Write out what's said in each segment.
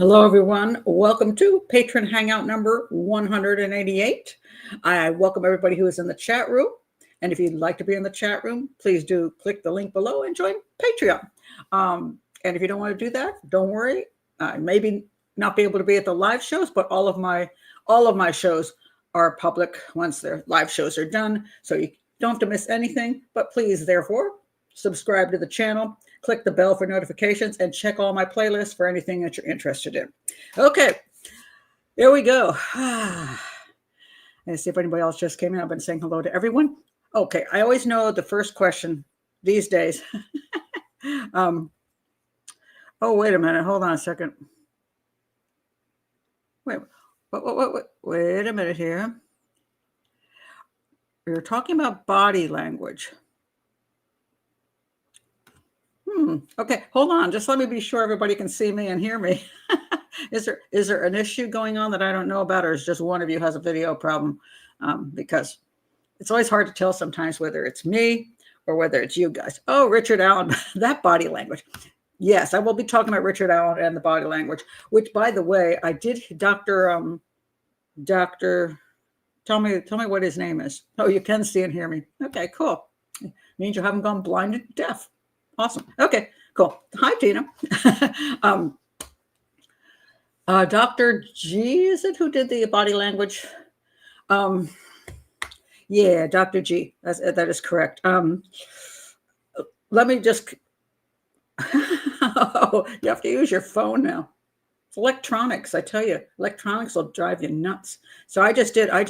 Hello, everyone. Welcome to Patron Hangout number 188. I welcome everybody who is in the chat room. And if you'd like to be in the chat room, please do click the link below and join Patreon. And if you don't want to do that, don't worry. Maybe not be able to be at the live shows, but all of my shows are public once their live shows are done. So you don't have to miss anything. But please, therefore, subscribe to the channel. Click the bell for notifications and check all my playlists for anything that you're interested in. Okay, there we go. Let's see if anybody else just came in. I've been saying hello to everyone. Okay, I always know the first question these days. Oh, wait a minute. Hold on a second. Wait a minute here. We're talking about body language. Okay, hold on. Just let me be sure everybody can see me and hear me. Is there an issue going on that I don't know about, or is just one of you has a video problem? Because it's always hard to tell sometimes whether it's me or whether it's you guys. Oh, Richard Allen, that body language. Yes, I will be talking about Richard Allen and the body language, which, by the way, I did Dr. Tell me what his name is. Oh, you can see and hear me. Okay, cool. Means you haven't gone blind and deaf. Awesome. Okay, cool. Hi, Tina. Dr. G, is it who did the body language? Yeah, Dr. G. That is correct. Let me just. Oh, you have to use your phone now. It's electronics. I tell you, electronics will drive you nuts. So I just did a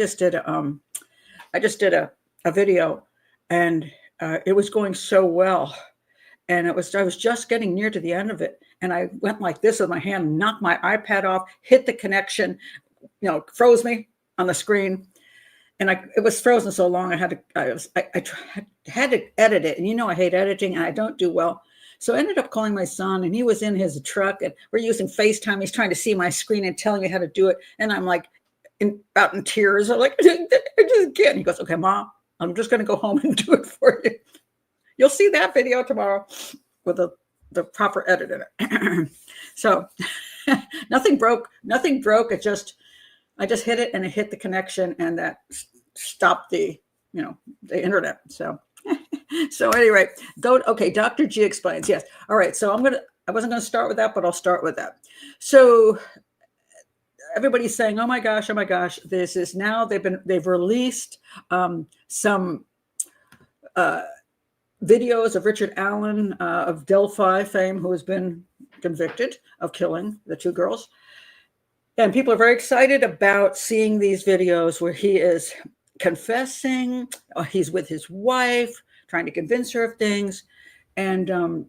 video, and it was going so well. And I was just getting near to the end of it. And I went like this with my hand, knocked my iPad off, hit the connection, froze me on the screen. And it was frozen so long, I had to edit it. And I hate editing and I don't do well. So I ended up calling my son, and he was in his truck, and we're using FaceTime. He's trying to see my screen and telling me how to do it. And I'm like out in tears. I'm like, I just can't. He goes, okay, Mom, I'm just going to go home and do it for you. You'll see that video tomorrow with the proper edit in it. So nothing broke. I just hit it, and it hit the connection, and that stopped the internet. So anyway, okay. Dr. G explains. Yes. All right. So I wasn't going to start with that, but I'll start with that. So everybody's saying, oh my gosh, this is now they've released some videos of Richard Allen of Delphi fame, who has been convicted of killing the two girls. And people are very excited about seeing these videos where he is confessing. He's with his wife, trying to convince her of things. And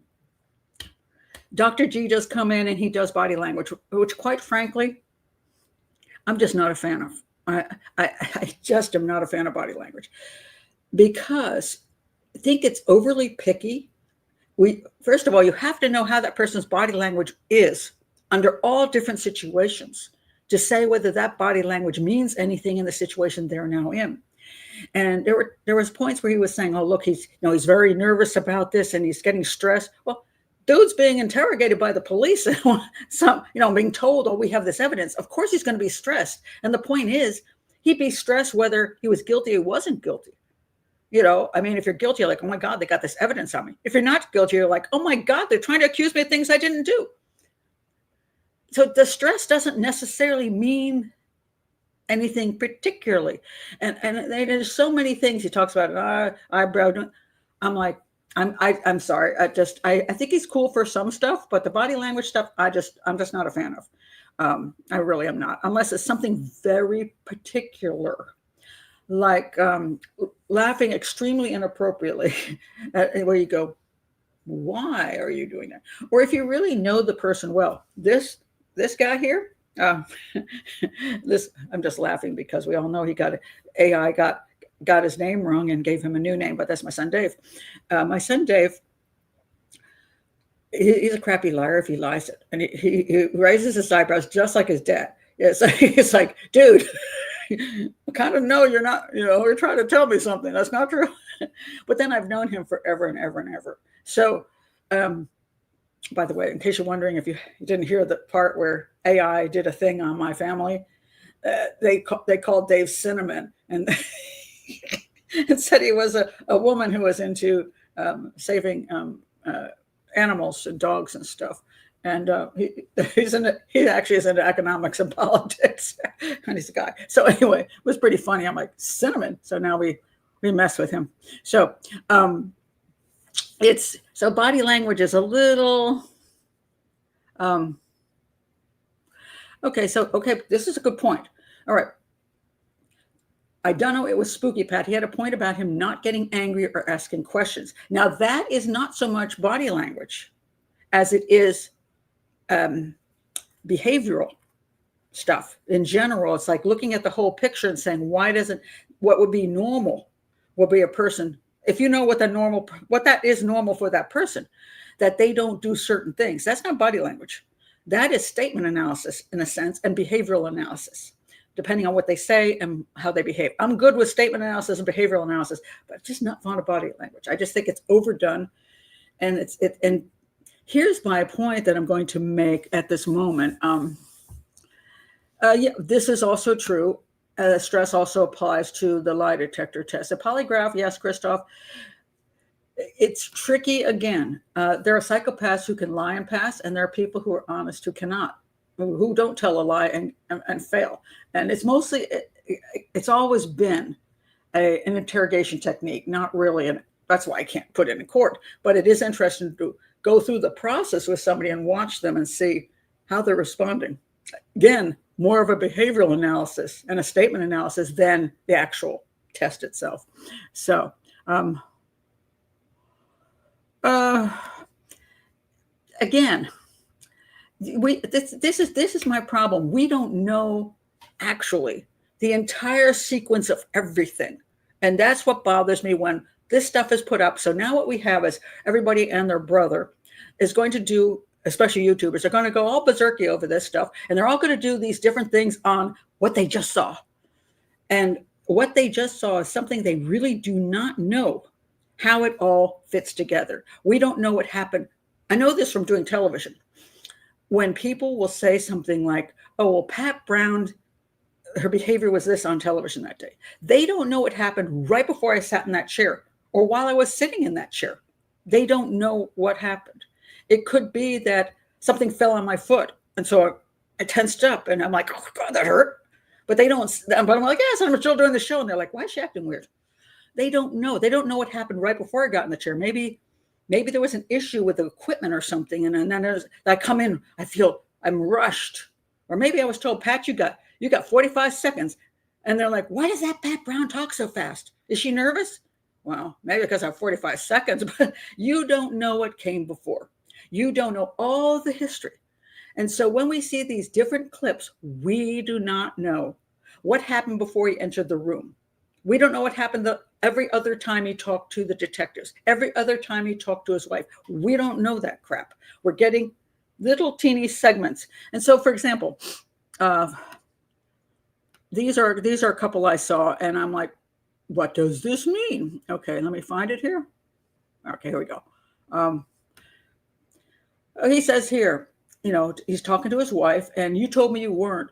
Dr. G does come in and he does body language, which quite frankly, I'm just not a fan of. I just am not a fan of body language, because I think it's overly picky. First of all, you have to know how that person's body language is under all different situations to say whether that body language means anything in the situation they're now in. And there was points where he was saying, oh, look, he's very nervous about this and he's getting stressed. Well, dude's being interrogated by the police and being told, oh, we have this evidence. Of course he's going to be stressed. And the point is, he'd be stressed whether he was guilty or wasn't guilty. If you're guilty, you're like, oh my God, they got this evidence on me. If you're not guilty, you're like, oh my God, they're trying to accuse me of things I didn't do. So the stress doesn't necessarily mean anything particularly. And there's so many things he talks about, eyebrow. I'm like, I'm sorry. I think he's cool for some stuff, but the body language stuff, I'm just not a fan of. I really am not, unless it's something very particular. Like laughing extremely inappropriately, where you go, why are you doing that? Or if you really know the person well, this guy here, I'm just laughing because we all know AI got his name wrong and gave him a new name, but that's my son Dave. My son Dave, he's a crappy liar if he lies it, and he raises his eyebrows just like his dad. It's like, dude. I kind of know you're not, you're trying to tell me something. That's not true. But then I've known him forever and ever and ever. So By the way, in case you're wondering if you didn't hear the part where AI did a thing on my family, they called Dave Cinnamon and, and said he was a woman who was into saving animals and dogs and stuff. And he actually is into economics and politics, and he's a guy. So anyway, it was pretty funny. I'm like, Cinnamon. So now we mess with him. So so body language is a little okay. This is a good point. All right. I don't know. It was spooky, Pat. He had a point about him not getting angry or asking questions. Now that is not so much body language as it is behavioral stuff in general. It's like looking at the whole picture and saying, what would be normal will be a person, if you know what that is normal for that person, that they don't do certain things. That's not body language. That is statement analysis in a sense, and behavioral analysis, depending on what they say and how they behave. I'm good with statement analysis and behavioral analysis, but just not fond of body language. I just think it's overdone. And and here's my point that I'm going to make at this moment. This is also true. Stress also applies to the lie detector test. A polygraph, yes, Christoph. It's tricky again. There are psychopaths who can lie and pass, and there are people who are honest who cannot, who don't tell a lie and fail. And it's always been an interrogation technique, not really that's why I can't put it in court, but it is interesting to go through the process with somebody and watch them and see how they're responding. Again, more of a behavioral analysis and a statement analysis than the actual test itself. So, again, this is my problem. We don't know actually the entire sequence of everything, and that's what bothers me when this stuff is put up. So now what we have is everybody and their brother is going to do, especially YouTubers, are going to go all berserky over this stuff, and they're all going to do these different things on what they just saw. And what they just saw is something they really do not know how it all fits together. We don't know what happened. I know this from doing television. When people will say something like, oh, well, Pat Brown, her behavior was this on television that day. They don't know what happened right before I sat in that chair or while I was sitting in that chair. They don't know what happened. It could be that something fell on my foot. And so I tensed up and I'm like, oh God, that hurt. But they don't, but I'm like, yes, I'm still doing the show. And they're like, why is she acting weird? They don't know. They don't know what happened right before I got in the chair. Maybe there was an issue with the equipment or something. And then I come in, I feel I'm rushed. Or maybe I was told, Pat, you got 45 seconds. And they're like, why does that Pat Brown talk so fast? Is she nervous? Well, maybe because I have 45 seconds, but you don't know what came before. You don't know all the history. And so when we see these different clips, we do not know what happened before he entered the room. We don't know what happened every other time he talked to the detectives, every other time he talked to his wife. We don't know that crap. We're getting little teeny segments. And so, for example, these are a couple I saw, and I'm like, what does this mean? Okay, let me find it here. Okay, here we go. He says here, he's talking to his wife, and you told me you weren't.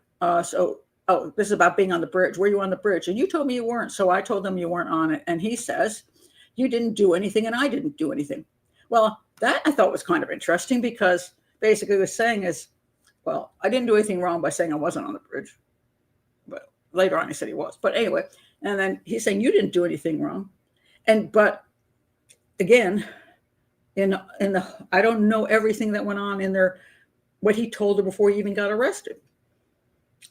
This is about being on the bridge. Were you on the bridge? And you told me you weren't. So I told them you weren't on it. And he says, you didn't do anything and I didn't do anything. Well, that I thought was kind of interesting because basically what he was saying is, well, I didn't do anything wrong by saying I wasn't on the bridge. But later on he said he was. But anyway, and then he's saying you didn't do anything wrong. But again, I don't know everything that went on in there, what he told her before he even got arrested.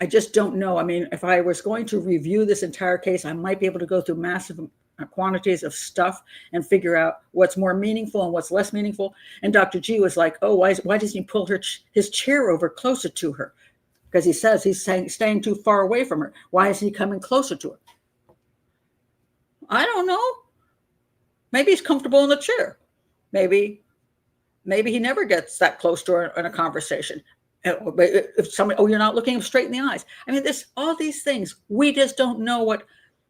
I just don't know. I mean, if I was going to review this entire case, I might be able to go through massive quantities of stuff and figure out what's more meaningful and what's less meaningful. And Dr. G was like, oh, why doesn't he pull his chair over closer to her? Because he says he's staying too far away from her. Why isn't he coming closer to her? I don't know. Maybe he's comfortable in the chair. Maybe he never gets that close to her in a conversation. If somebody, you're not looking him straight in the eyes. I mean, there's all these things. We just don't know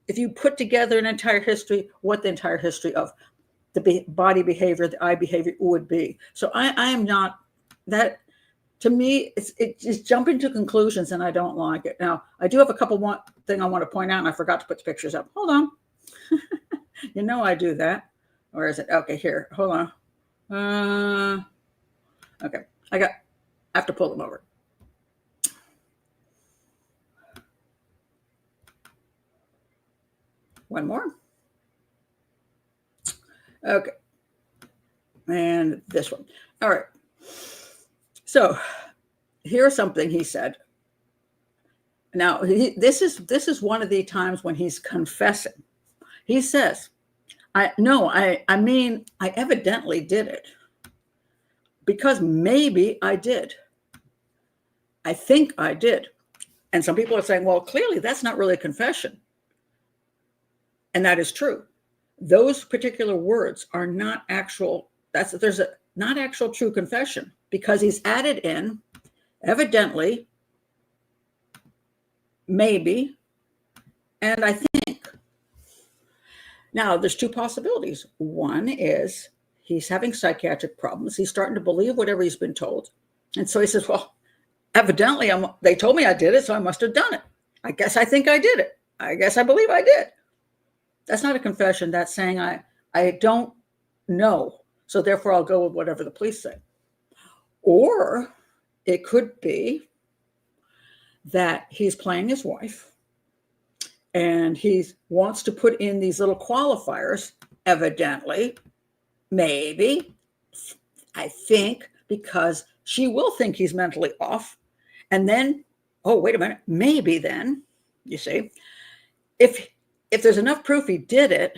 if you put together an entire history, what the entire history of the body behavior, the eye behavior would be. So I am not that to me, it's just jumping to conclusions, and I don't like it. Now, I do have a couple one thing I want to point out, and I forgot to put the pictures up. Hold on. You know I do that. Where is it? Okay, here. Hold on. Okay. I have to pull them over. One more. Okay. And this one. All right. So here's something he said. Now, this is one of the times when he's confessing. He says, I mean, I evidently did it because maybe I did. I think I did. And some people are saying, well, clearly that's not really a confession. And that is true. Those particular words are not actual. There's a not actual true confession because he's added in evidently, maybe, and I think. Now, there's two possibilities. One is he's having psychiatric problems. He's starting to believe whatever he's been told. And so he says, well, evidently, they told me I did it, so I must have done it. I guess I think I did it. I guess I believe I did. That's not a confession. That's saying I don't know, so therefore I'll go with whatever the police say. Or it could be that he's playing his wife and he wants to put in these little qualifiers, evidently, maybe, I think, because she will think he's mentally off. And then, oh, wait a minute, maybe then, you see, if there's enough proof he did it,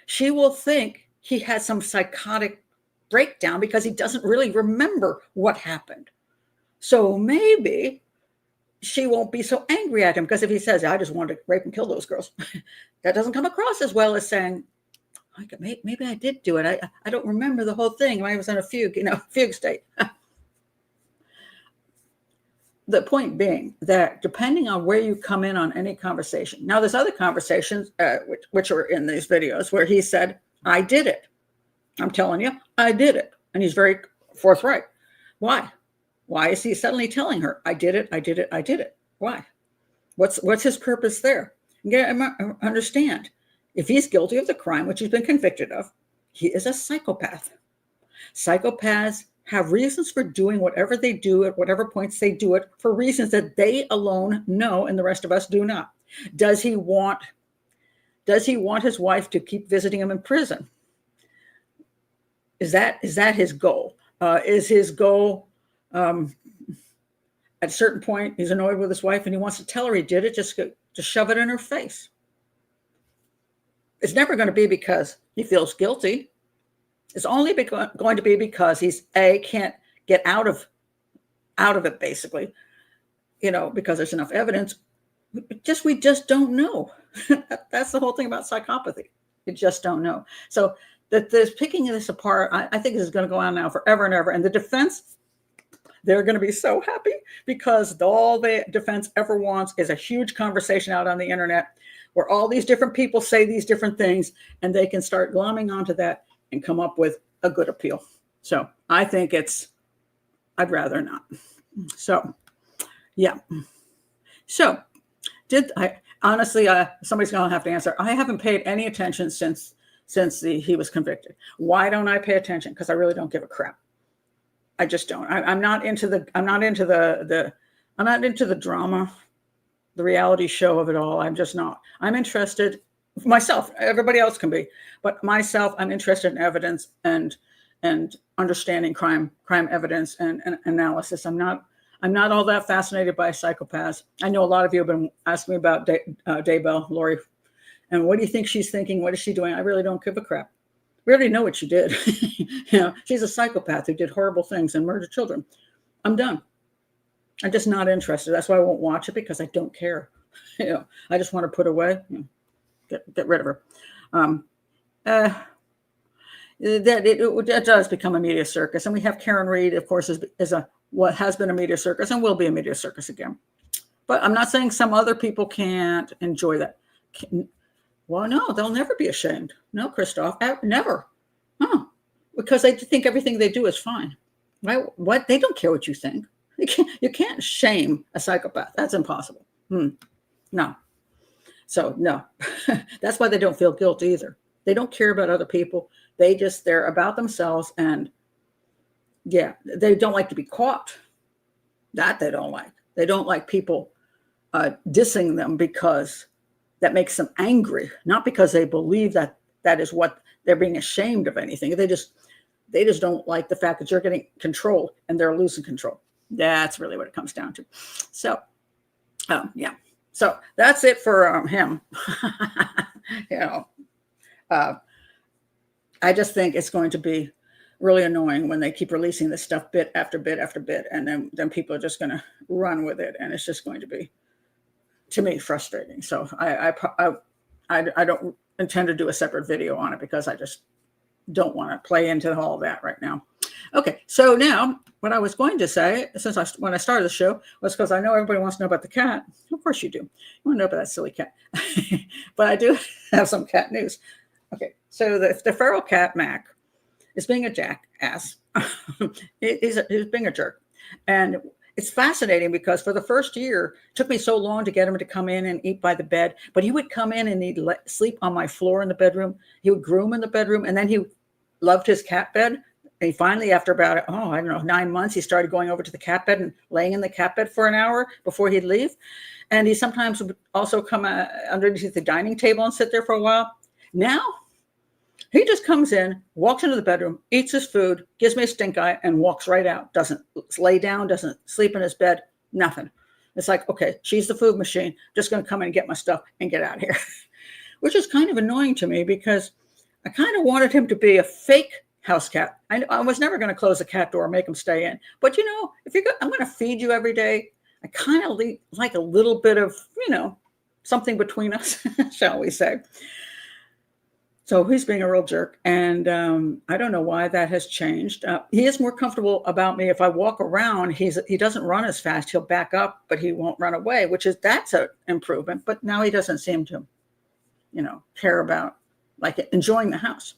she will think he had some psychotic breakdown because he doesn't really remember what happened. So maybe she won't be so angry at him because if he says, I just wanted to rape and kill those girls, that doesn't come across as well as saying, maybe I did do it. I don't remember the whole thing. I was in a fugue state. The point being that depending on where you come in on any conversation. Now, there's other conversations, which are in these videos, where he said, I did it. I'm telling you, I did it. And he's very forthright. Why? Why is he suddenly telling her, I did it, I did it, I did it? Why? What's his purpose there? Understand, if he's guilty of the crime, which he's been convicted of, he is a psychopath. Psychopaths have reasons for doing whatever they do at whatever points they do it for reasons that they alone know and the rest of us do not. Does he want his wife to keep visiting him in prison? Is that his goal? Is his goal at a certain point he's annoyed with his wife and he wants to tell her he did it, just shove it in her face? It's never going to be because he feels guilty. It's only going to be because he's can't get out of it, basically, because there's enough evidence. We just don't know. That's the whole thing about psychopathy. You just don't know. So that there's picking this apart, I think this is going to go on now forever and ever. And the defense, they're going to be so happy because all the defense ever wants is a huge conversation out on the internet where all these different people say these different things and they can start glomming onto that and come up with a good appeal. So I think I'd rather not. So, yeah. So honestly, somebody's going to have to answer. I haven't paid any attention since he was convicted. Why don't I pay attention? Because I really don't give a crap. I just don't. I'm not into the drama, the reality show of it all. I'm just not. I'm interested myself. Everybody else can be, but myself, I'm interested in evidence and understanding crime evidence and analysis. I'm not all that fascinated by psychopaths. I know a lot of you have been asking me about Daybell, Lori, and what do you think she's thinking? What is she doing? I really don't give a crap. We already know what she did. She's a psychopath who did horrible things and murdered children. I'm done. I'm just not interested. That's why I won't watch it, because I don't care. I just want to put away, get rid of her. That does become a media circus, and we have Karen Reed, of course, is what has been a media circus and will be a media circus again. But I'm not saying some other people can't enjoy that. Well, no, they'll never be ashamed. No, Christoph, never. Because they think everything they do is fine. What? They don't care what you think. You can't shame a psychopath. That's impossible. No. So no, that's why they don't feel guilt either. They don't care about other people. They're about themselves. And yeah, they don't like to be caught. That they don't like. They don't like people dissing them because that makes them angry, not because they believe that is what they're being ashamed of anything. They just don't like the fact that you're getting control and they're losing control. That's really what it comes down to. So, yeah. So that's it for him. I just think it's going to be really annoying when they keep releasing this stuff bit after bit after bit, and then people are just going to run with it, and it's just going to be, to me, frustrating. So I don't intend to do a separate video on it because I just don't want to play into all that right now. Okay, so now what I was going to say, when I started the show, was because I know everybody wants to know about the cat. Of course you do. You want to know about that silly cat. But I do have some cat news. Okay, so the feral cat, Mac, is being a jackass. He's being a jerk. And it's fascinating because for the first year, it took me so long to get him to come in and eat by the bed. But he would come in and he'd sleep on my floor in the bedroom. He would groom in the bedroom. And then he loved his cat bed. And he finally, after about, 9 months, he started going over to the cat bed and laying in the cat bed for an hour before he'd leave. And he sometimes would also come underneath the dining table and sit there for a while. Now, he just comes in, walks into the bedroom, eats his food, gives me a stink eye, and walks right out. Doesn't lay down, doesn't sleep in his bed, nothing. It's like, okay, she's the food machine. Just going to come in and get my stuff and get out of here. Which is kind of annoying to me because I kind of wanted him to be a fake house cat. I was never going to close the cat door and make him stay in. But, if I'm going to feed you every day, I kind of like a little bit of, something between us, shall we say. So he's being a real jerk. And I don't know why that has changed. He is more comfortable about me. If I walk around, he doesn't run as fast. He'll back up, but he won't run away, that's an improvement. But now he doesn't seem to, care about enjoying the house.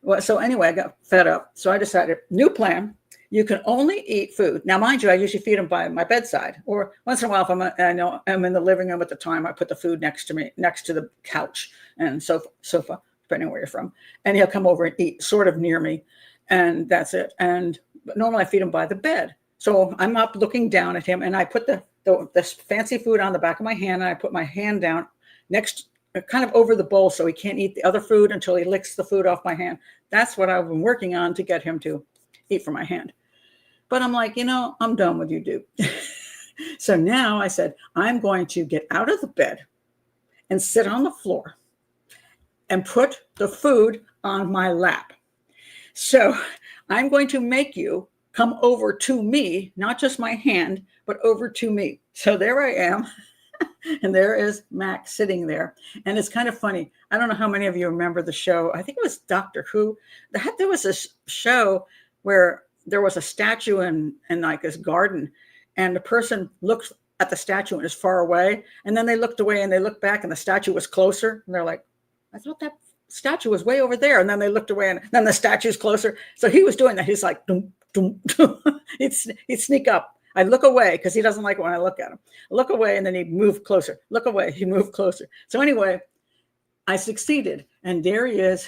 Well, so anyway, I got fed up. So I decided, new plan. You can only eat food. Now, mind you, I usually feed him by my bedside, or once in a while, if I'm in the living room at the time, I put the food next to me, next to the couch and sofa, depending on where you're from. And he'll come over and eat sort of near me. And that's it. But normally I feed him by the bed. So I'm up looking down at him, and I put the fancy food on the back of my hand, and I put my hand down kind of over the bowl so he can't eat the other food until he licks the food off my hand. That's what I've been working on to get him to eat from my hand. But I'm like, I'm done with you, dude. So now I said, I'm going to get out of the bed and sit on the floor and put the food on my lap. So I'm going to make you come over to me, not just my hand, but over to me. So there I am. And there is Mac sitting there. And it's kind of funny. I don't know how many of you remember the show. I think it was Doctor Who. There was this show where there was a statue in like this garden, and the person looked at the statue and is far away. And then they looked away and they looked back and the statue was closer. And they're like, I thought that statue was way over there. And then they looked away and then the statue's closer. So he was doing that. He's like, dum, dum, dum. He'd sneak up. I'd look away because he doesn't like it when I look at him. I look away and then he'd move closer. Look away, he'd move closer. So anyway, I succeeded. And there he is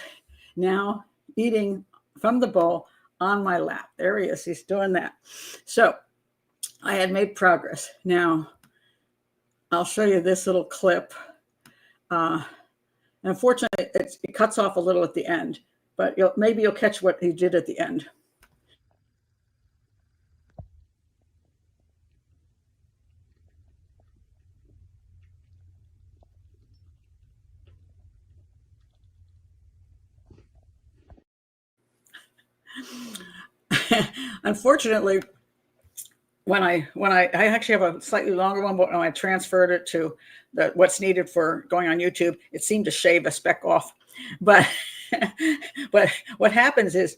now eating from the bowl on my lap. There he is. He's doing that. So I had made progress. Now, I'll show you this little clip. Unfortunately, it cuts off a little at the end, but maybe you'll catch what he did at the end. Unfortunately, when I actually have a slightly longer one, but when I transferred it to what's needed for going on YouTube, it seemed to shave a speck off. But what happens is,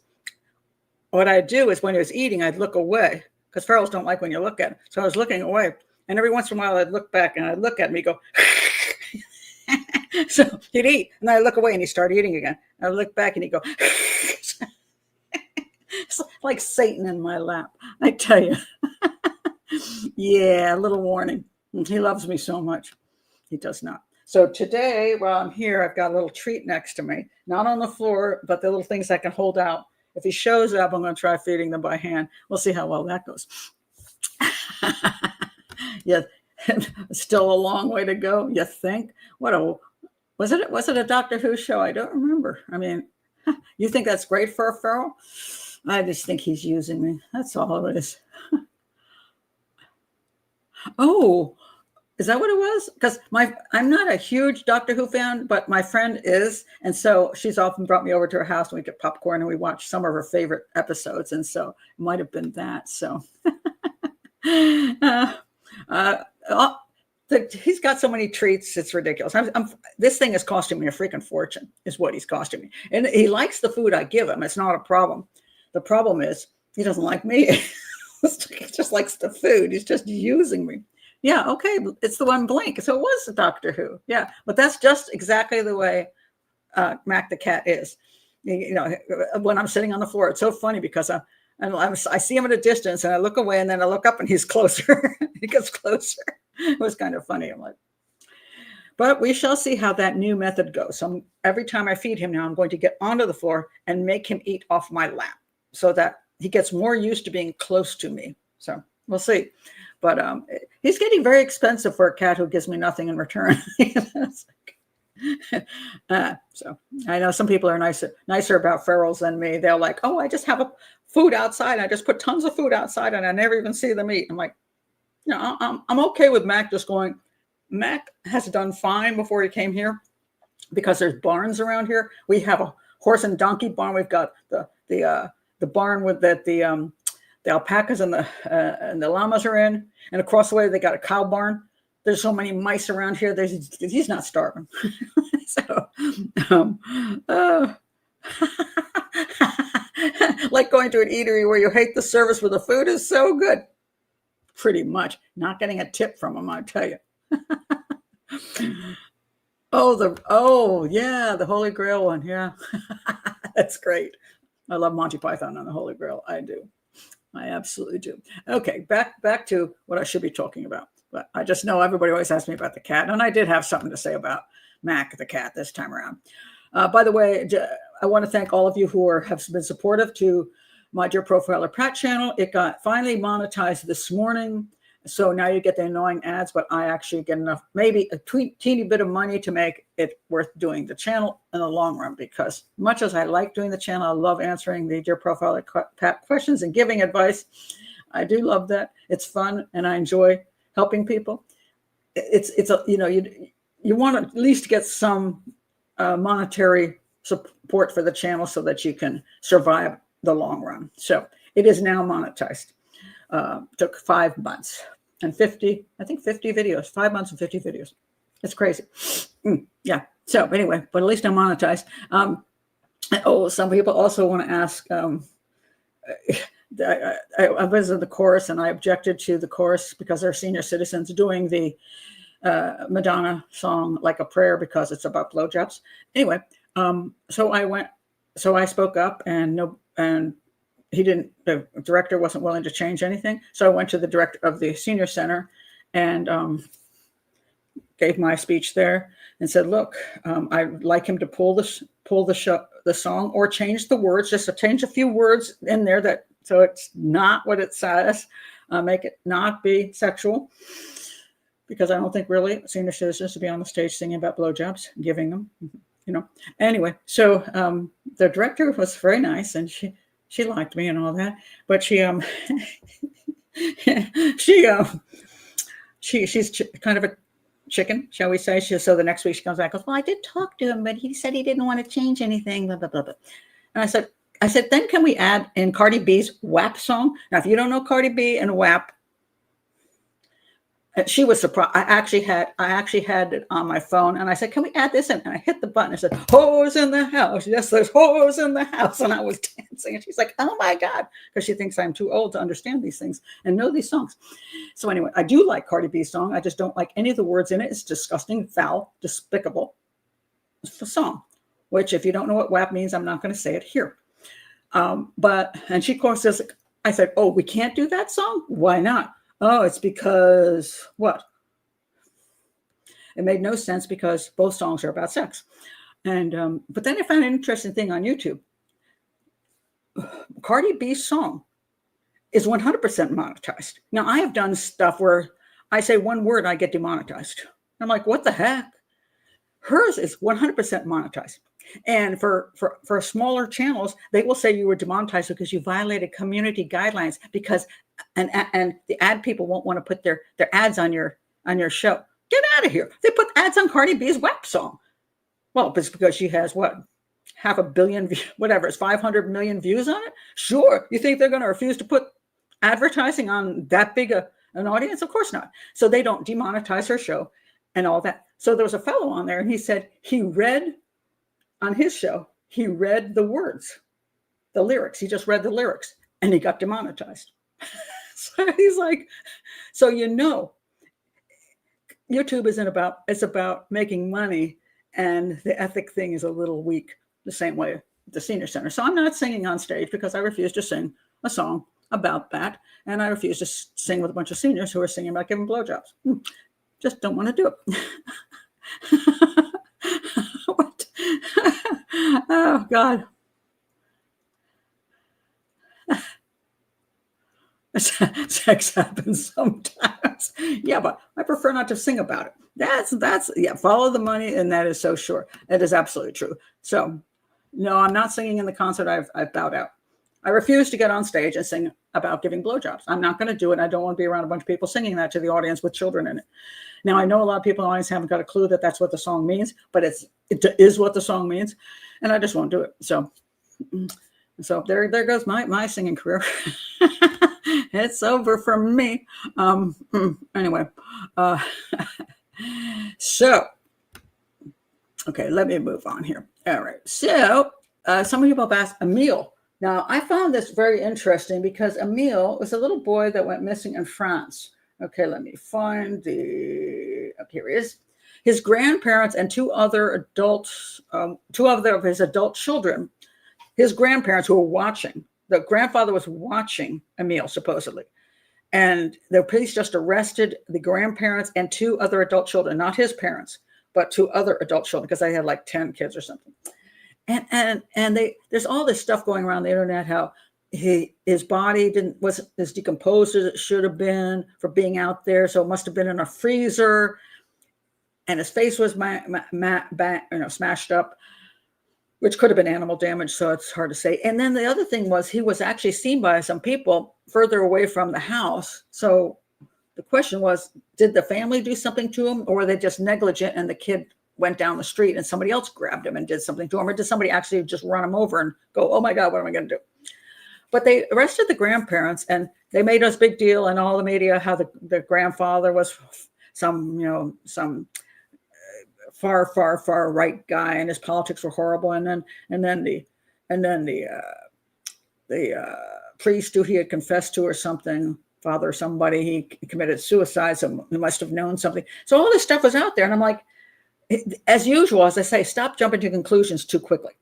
what I do is when he was eating, I'd look away because ferals don't like when you look at them. So I was looking away, and every once in a while I'd look back and I'd look at him. He'd go. So he'd eat, and I look away, and he'd start eating again. I'd look back, and he'd go. It's like Satan in my lap, I tell you. Yeah, a little warning. He loves me so much. He does not. So today, while I'm here, I've got a little treat next to me, not on the floor, but the little things I can hold out. If he shows up, I'm going to try feeding them by hand. We'll see how well that goes. Yeah, still a long way to go, you think? Was it a Doctor Who show? I don't remember. I mean, you think that's great for a feral? I just think he's using me. That's all it is. Oh, is that what it was? Because I'm not a huge Doctor Who fan, but my friend is. And so she's often brought me over to her house and we get popcorn and we watch some of her favorite episodes. And so it might have been that. So he's got so many treats. It's ridiculous. This thing is costing me a freaking fortune is what he's costing me. And he likes the food I give him. It's not a problem. The problem is he doesn't like me. He just likes the food. He's just using me. Yeah, okay, it's the one blink. So it was Doctor Who. Yeah, but that's just exactly the way Mac the cat is. You know, when I'm sitting on the floor, it's so funny because I see him at a distance and I look away and then I look up and he's closer. He gets closer. It was kind of funny. I'm like, but we shall see how that new method goes. So every time I feed him now, I'm going to get onto the floor and make him eat off my lap so that he gets more used to being close to me. So we'll see. But he's getting very expensive for a cat who gives me nothing in return. So I know some people are nicer about ferals than me. They're like, oh, I just have a food outside. I just put tons of food outside and I never even see them eat. I'm like, no, I'm okay with Mac just going. Mac has done fine before he came here because there's barns around here. We have a horse and donkey barn. We've got the barn with the alpacas and the llamas are in, and across the way they got a cow barn. There's so many mice around here. He's not starving. So, like going to an eatery where you hate the service, where the food is so good. Pretty much not getting a tip from him, I tell you. Oh yeah, the Holy Grail one. Yeah, that's great. I love Monty Python on the Holy Grail. I do. I absolutely do. Okay, back to what I should be talking about. But I just know everybody always asks me about the cat, and I did have something to say about Mac the cat this time around. By the way, I want to thank all of you who have been supportive to my Dear Profiler Pat channel. It got finally monetized this morning. So now you get the annoying ads, but I actually get enough, maybe a teeny bit of money to make it worth doing the channel in the long run, because much as I like doing the channel, I love answering the Dear Profiler Pat questions and giving advice. I do love that. It's fun and I enjoy helping people. You want to at least get some monetary support for the channel so that you can survive the long run. So it is now monetized. Took 5 months and 50 videos, 5 months and 50 videos. It's crazy. Yeah. So anyway, but at least I'm monetized. Some people also want to ask, I visited the chorus and I objected to the chorus because they're senior citizens doing the Madonna song Like a Prayer because it's about blowjobs. Anyway, so I spoke up and the director wasn't willing to change anything. So I went to the director of the senior center and gave my speech there and said, look, I'd like him to pull the song or change the words, just to change a few words in there so it's not what it says, make it not be sexual, because I don't think really senior citizens should be on the stage singing about blowjobs, giving them, Anyway, so the director was very nice and she liked me and all that, but she's kind of a chicken, shall we say? So the next week she comes back and goes, well, I did talk to him, but he said he didn't want to change anything, blah, blah, blah, blah. And I said, then can we add in Cardi B's WAP song? Now, if you don't know Cardi B and WAP, she was surprised. I actually had it on my phone, and I said, "Can we add this in?" And I hit the button. I said, "Whores in the house." Yes, there's whores in the house, and I was dancing. And she's like, "Oh my god," because she thinks I'm too old to understand these things and know these songs. So anyway, I do like Cardi B's song. I just don't like any of the words in it. It's disgusting, foul, despicable. It's a song, which if you don't know what WAP means, I'm not going to say it here. And she, of course, says, I said, oh, we can't do that song? Why not? Oh, it's because what? It made no sense because both songs are about sex. And but then I found an interesting thing on YouTube. Cardi B's song is 100% monetized. Now, I have done stuff where I say one word, I get demonetized. I'm like, what the heck? Hers is 100% monetized. And for smaller channels, they will say you were demonetized because you violated community guidelines because and the ad people won't want to put their ads on your show. Get out of here. They put ads on Cardi B's WAP song. Well, it's because she has what? 500 million, whatever, it's 500 million views on it. Sure. You think they're going to refuse to put advertising on that big an audience? Of course not. So they don't demonetize her show and all that. So there was a fellow on there and he said he read on his show, he read the words, the lyrics. He just read the lyrics and he got demonetized. So he's like, so YouTube isn't about, it's about making money, and the ethic thing is a little weak the same way at the senior center. So I'm not singing on stage because I refuse to sing a song about that. And I refuse to sing with a bunch of seniors who are singing about giving blowjobs. Just don't want to do it. What? Oh, God. Sex happens sometimes. Yeah, but I prefer not to sing about it. That's follow the money, and that is so sure. It is absolutely true. So, no, I'm not singing in the concert. I've bowed out. I refuse to get on stage and sing about giving blowjobs. I'm not going to do it. I don't want to be around a bunch of people singing that to the audience with children in it. Now, I know a lot of people in the audience haven't got a clue that that's what the song means, but it is what the song means, and I just won't do it. So there goes my singing career. It's over for me. Anyway, so, okay, let me move on here. All right. So some people have asked Emile. Now, I found this very interesting because Emile was a little boy that went missing in France. Okay, let me find here he is. His grandparents and two of his adult children, his grandparents who were watching. The grandfather was watching Emile, supposedly. And the police just arrested the grandparents and two other adult children, not his parents, but two other adult children, because they had like 10 kids or something. And there's all this stuff going around the internet, how his body wasn't as decomposed as it should have been for being out there. So it must have been in a freezer. And his face was smashed up, which could have been animal damage, so it's hard to say. And then the other thing was he was actually seen by some people further away from the house. So the question was, did the family do something to him, or were they just negligent and the kid went down the street and somebody else grabbed him and did something to him, or did somebody actually just run him over and go, oh my God, what am I going to do? But they arrested the grandparents and they made us big deal in all the media how the grandfather was some far right guy and his politics were horrible, and then the priest who he had confessed to or something, father or somebody, he committed suicide, so he must have known something. So all this stuff was out there, and I'm like, as usual, as I say, stop jumping to conclusions too quickly.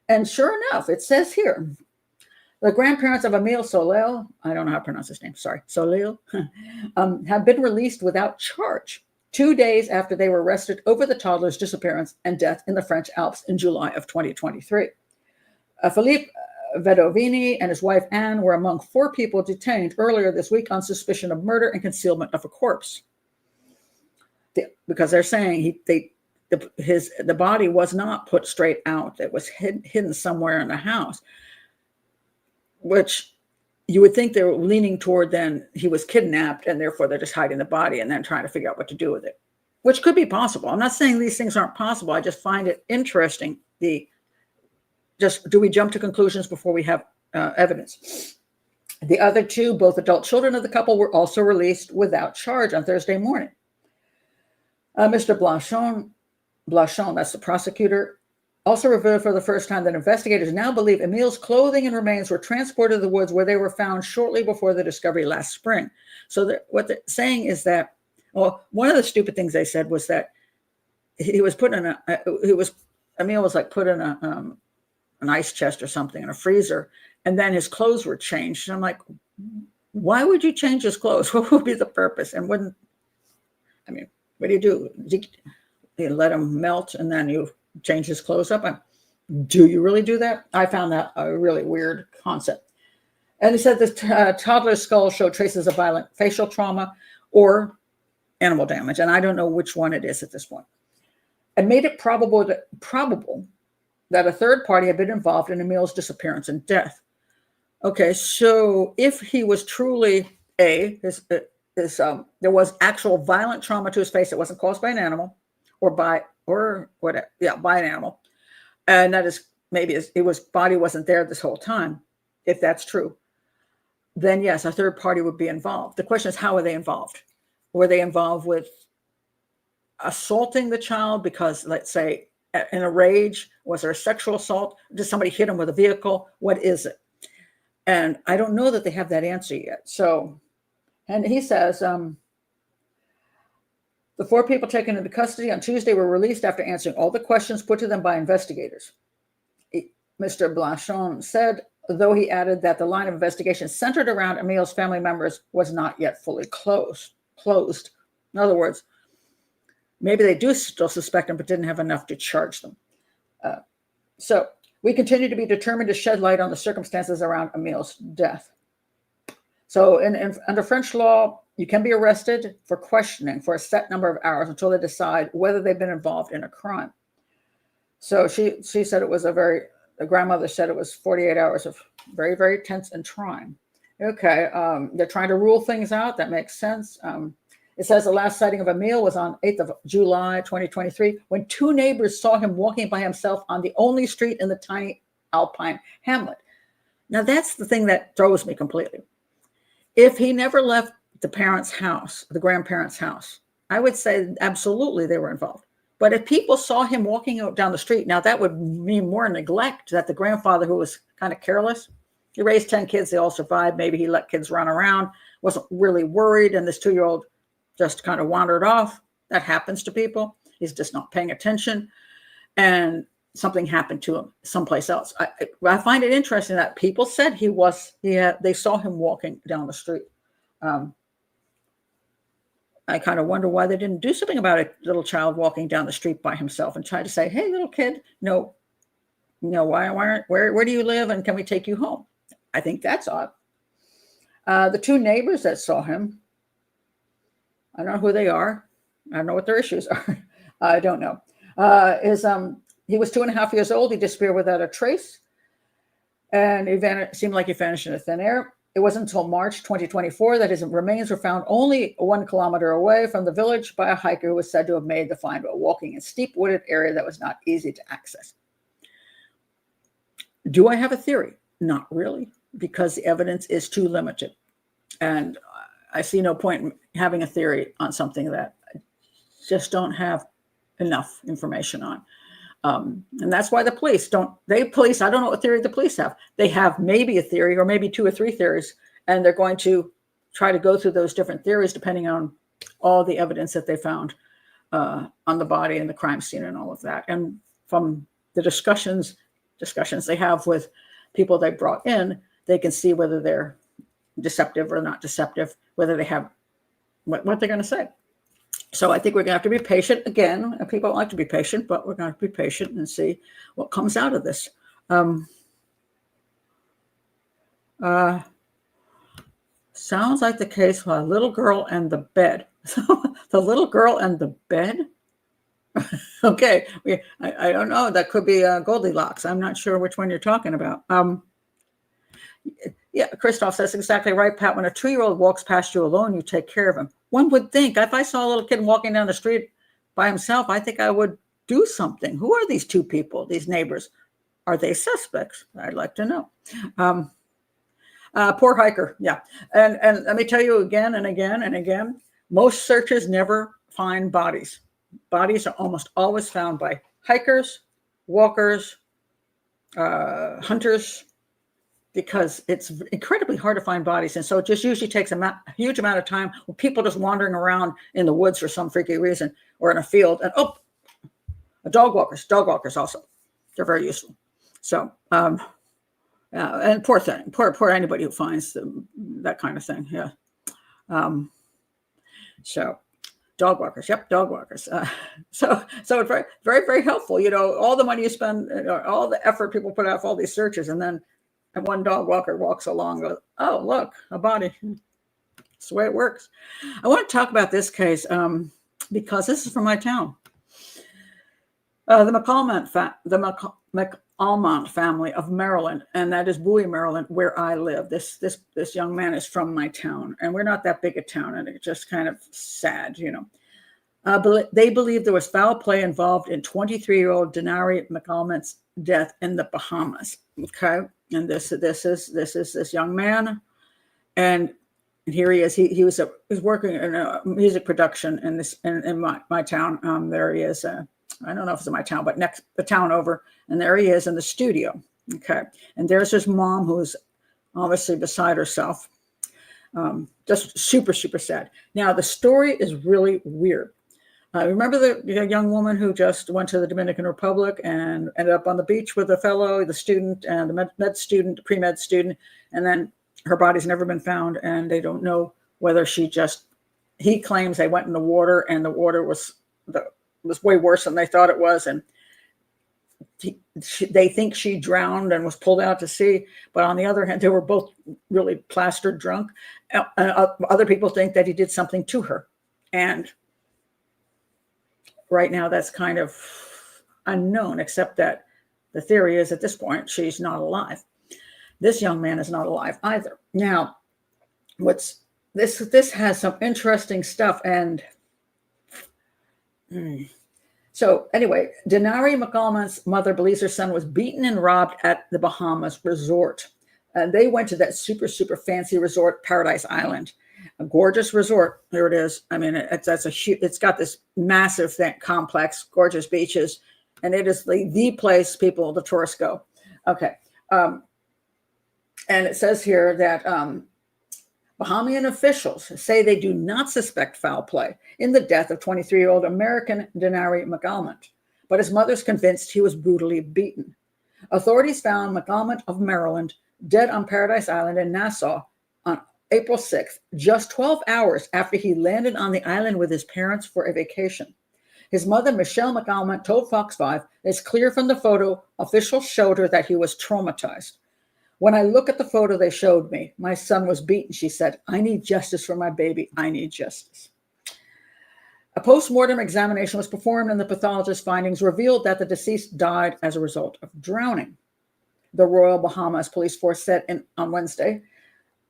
And sure enough, it says here, the grandparents of Emil Solei, I don't know how to pronounce his name, sorry, Solei, have been released without charge 2 days after they were arrested over the toddler's disappearance and death in the French Alps in July of 2023. Philippe Vedovini and his wife Anne were among 4 people detained earlier this week on suspicion of murder and concealment of a corpse. Because they're saying the body was not put straight out. It was hidden somewhere in the house, which you would think they were leaning toward then he was kidnapped and therefore they're just hiding the body and then trying to figure out what to do with it, which could be possible. I'm not saying these things aren't possible. I just find it interesting. Do we jump to conclusions before we have evidence? The other 2, both adult children of the couple, were also released without charge on Thursday morning. Mr. Blachon, that's the prosecutor, also revealed for the first time that investigators now believe Emile's clothing and remains were transported to the woods where they were found shortly before the discovery last spring. So what they're saying is that, well, one of the stupid things they said was that he was put in Emile was like put in an ice chest or something in a freezer, And then his clothes were changed. And I'm like, why would you change his clothes? What would be the purpose? And what do you do? You let him melt and then you change his clothes up? Do you really do that? I found that a really weird concept. And he said the toddler's skull showed traces of violent facial trauma or animal damage. And I don't know which one it is at this point. And made it probable that a third party had been involved in Emile's disappearance and death. Okay, so if he was truly there was actual violent trauma to his face that wasn't caused by an animal by an animal, and that is maybe his body wasn't there this whole time. If that's true, then yes, a third party would be involved. The question is, how were they involved? Were they involved with assaulting the child because, let's say, in a rage? Was there a sexual assault? Did somebody hit him with a vehicle? What is it? And I don't know that they have that answer yet. So, and he says, the 4 people taken into custody on Tuesday were released after answering all the questions put to them by investigators. Mr. Blachon said, though he added that the line of investigation centered around Emile's family members was not yet fully closed. In other words, maybe they do still suspect them, but didn't have enough to charge them. So we continue to be determined to shed light on the circumstances around Emile's death. So under French law, you can be arrested for questioning for a set number of hours until they decide whether they've been involved in a crime. So she said it was the grandmother said it was 48 hours of very, very tense and trying. Okay, they're trying to rule things out. That makes sense. It says the last sighting of Emile was on 8th of July, 2023, when 2 neighbors saw him walking by himself on the only street in the tiny Alpine hamlet. Now, that's the thing that throws me completely. If he never left the parents' house, the grandparents' house, I would say absolutely they were involved. But if people saw him walking out down the street, now that would mean more neglect, that the grandfather, who was kind of careless, he raised 10 kids, they all survived. Maybe he let kids run around, wasn't really worried, and this 2-year-old just kind of wandered off. That happens to people. He's just not paying attention. And something happened to him someplace else. I find it interesting that people said they saw him walking down the street. I kind of wonder why they didn't do something about a little child walking down the street by himself and try to say, hey, little kid, where do you live? And can we take you home? I think that's odd. The 2 neighbors that saw him, I don't know who they are. I don't know what their issues are. I don't know. He was 2.5 years old. He disappeared without a trace. And it seemed like he vanished into thin air. It wasn't until March 2024 that his remains were found only 1 kilometer away from the village by a hiker who was said to have made the find while walking in steep wooded area that was not easy to access. Do I have a theory? Not really, because the evidence is too limited. And I see no point in having a theory on something that I just don't have enough information on. And that's why the police I don't know what theory the police have. They have maybe a theory or maybe 2 or 3 theories, and they're going to try to go through those different theories depending on all the evidence that they found on the body and the crime scene and all of that. And from the discussions they have with people they brought in, they can see whether they're deceptive or not deceptive, whether they have what they're going to say. So I think we're going to have to be patient again. People don't like to be patient, but we're going to have to be patient and see what comes out of this. Sounds like the case for a little girl and the bed. The little girl and the bed? Okay. I don't know. That could be Goldilocks. I'm not sure which one you're talking about. Yeah, Christoph says exactly right, Pat. When a 2-year-old walks past you alone, you take care of him. One would think, if I saw a little kid walking down the street by himself, I think I would do something. Who are these 2 people, these neighbors? Are they suspects? I'd like to know. Poor hiker, yeah. And let me tell you again and again and again, most searches never find bodies. Bodies are almost always found by hikers, walkers, hunters, because it's incredibly hard to find bodies. And so it just usually takes a huge amount of time with people just wandering around in the woods for some freaky reason or in a field. And dog walkers also, they're very useful. So And poor thing, poor anybody who finds that kind of thing. Yeah. So dog walkers. Yep. Dog walkers. So it's very, very, very helpful. All the money you spend, all the effort people put out for all these searches, and then one dog walker walks along and goes, oh, look, a body. It's the way it works. I want to talk about this case because this is from my town. The McAlmont family of Maryland, and that is Bowie, Maryland, where I live. This young man is from my town, and we're not that big a town, and it's just kind of sad, But they believe there was foul play involved in 23-year-old Dinari McAlmont's death in the Bahamas. Okay, and this is this young man, and here he is. He was working in a music production in my town. There he is. I don't know if it's in my town, but the town over, and there he is in the studio. Okay, and there's his mom, who's obviously beside herself. Just super, super sad. Now the story is really weird. Remember the young woman who just went to the Dominican Republic and ended up on the beach with a fellow, the student, and the pre-med student, and then her body's never been found, and they don't know whether he claims they went in the water, and the water was way worse than they thought it was, and they think she drowned and was pulled out to sea. But on the other hand, they were both really plastered drunk. Other people think that he did something to her, and right now that's kind of unknown, except that the theory is at this point she's not alive. This young man is not alive either. Now, this has some interesting stuff, and so anyway, Dinari McAlmont's mother believes her son was beaten and robbed at the Bahamas resort. And they went to that super, super fancy resort, Paradise Island, a gorgeous resort. There it is. I mean, it's got this massive complex, gorgeous beaches, and it is the place the tourists go. Okay. And it says here that Bahamian officials say they do not suspect foul play in the death of 23-year-old American Dinari McAlmont, but his mother's convinced he was brutally beaten. Authorities found McAlmont of Maryland dead on Paradise Island in Nassau on April 6th, just 12 hours after he landed on the island with his parents for a vacation. His mother, Michelle McAlmont, told Fox 5, it's clear from the photo officials showed her that he was traumatized. When I look at the photo they showed me, my son was beaten, she said. I need justice for my baby. I need justice. A post-mortem examination was performed, and the pathologist's findings revealed that the deceased died as a result of drowning. The Royal Bahamas Police Force said on Wednesday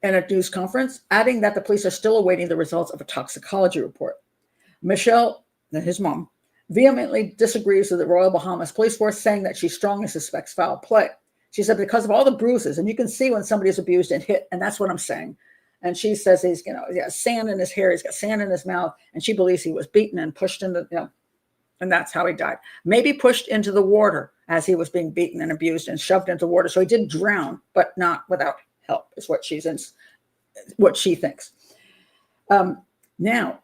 in a news conference, adding that the police are still awaiting the results of a toxicology report. Michelle, his mom, vehemently disagrees with the Royal Bahamas Police Force, saying that she strongly suspects foul play. She said, because of all the bruises, and you can see when somebody is abused and hit, and that's what I'm saying. And she says he has sand in his hair, he's got sand in his mouth, and she believes he was beaten and pushed into, and that's how he died. Maybe pushed into the water as he was being beaten and abused and shoved into water. So he did drown, but not without help, is what she thinks. Now,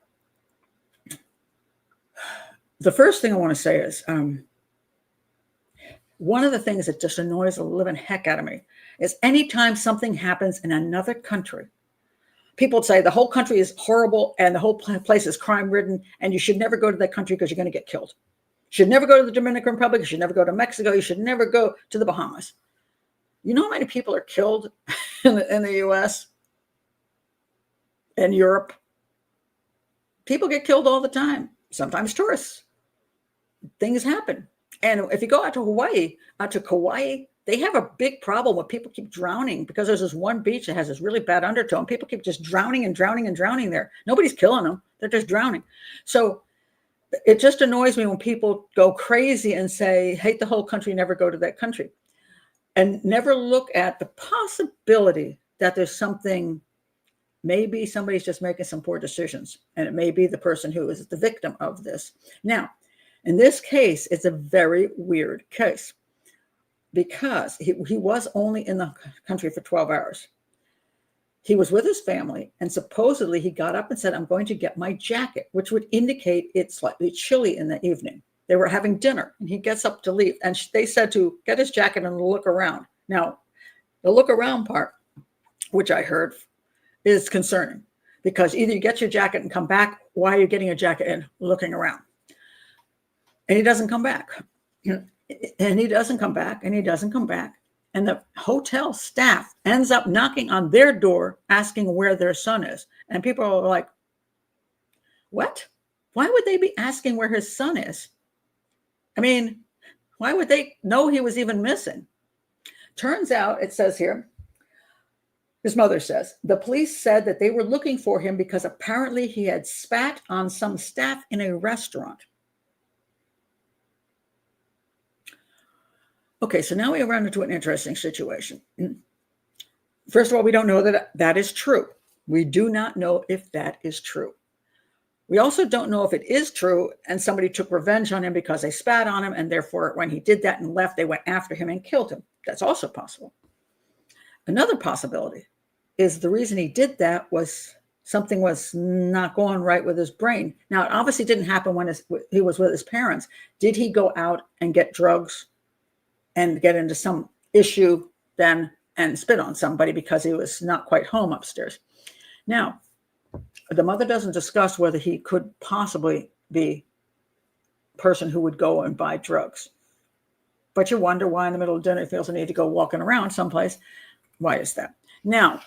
the first thing I want to say is, one of the things that just annoys the living heck out of me is anytime something happens in another country, people say the whole country is horrible and the whole place is crime-ridden, and you should never go to that country because you're going to get killed. You should never go to the Dominican Republic. You should never go to Mexico. You should never go to the Bahamas. You know how many people are killed in the U.S. and Europe? People get killed all the time, sometimes tourists. Things happen. And if you go out to Kauai, they have a big problem where people keep drowning because there's this one beach that has this really bad undertow. People keep just drowning and drowning and drowning there. Nobody's killing them. They're just drowning. So it just annoys me when people go crazy and say, hate the whole country, never go to that country. And never look at the possibility that there's something, maybe somebody's just making some poor decisions. And it may be the person who is the victim of this. Now, in this case, it's a very weird case because he was only in the country for 12 hours. He was with his family, and supposedly he got up and said, I'm going to get my jacket, which would indicate it's slightly chilly in the evening. They were having dinner, and he gets up to leave, and they said to get his jacket and look around. Now, The look around part, which I heard, is concerning because either you get your jacket and come back. Why are you getting a jacket and looking around? And he doesn't come back. And he doesn't come back, and he doesn't come back. And the hotel staff ends up knocking on their door asking where their son is. And people are like, what? Why would they be asking where his son is? I mean, why would they know he was even missing? Turns out, it says here, his mother says, the police said that they were looking for him because apparently he had spat on some staff in a restaurant. Okay, so now we run into an interesting situation. First of all, we don't know that that is true. We do not know if that is true. We also don't know if it is true and somebody took revenge on him because they spat on him, and therefore when he did that and left, they went after him and killed him. That's also possible. Another possibility is the reason he did that was something was not going right with his brain. Now, it obviously didn't happen when he was with his parents. Did he go out and get drugs and get into some issue then and spit on somebody because he was not quite home upstairs? Now, the mother doesn't discuss whether he could possibly be a person who would go and buy drugs. But you wonder why in the middle of dinner he feels the need to go walking around someplace. Why is that? Now,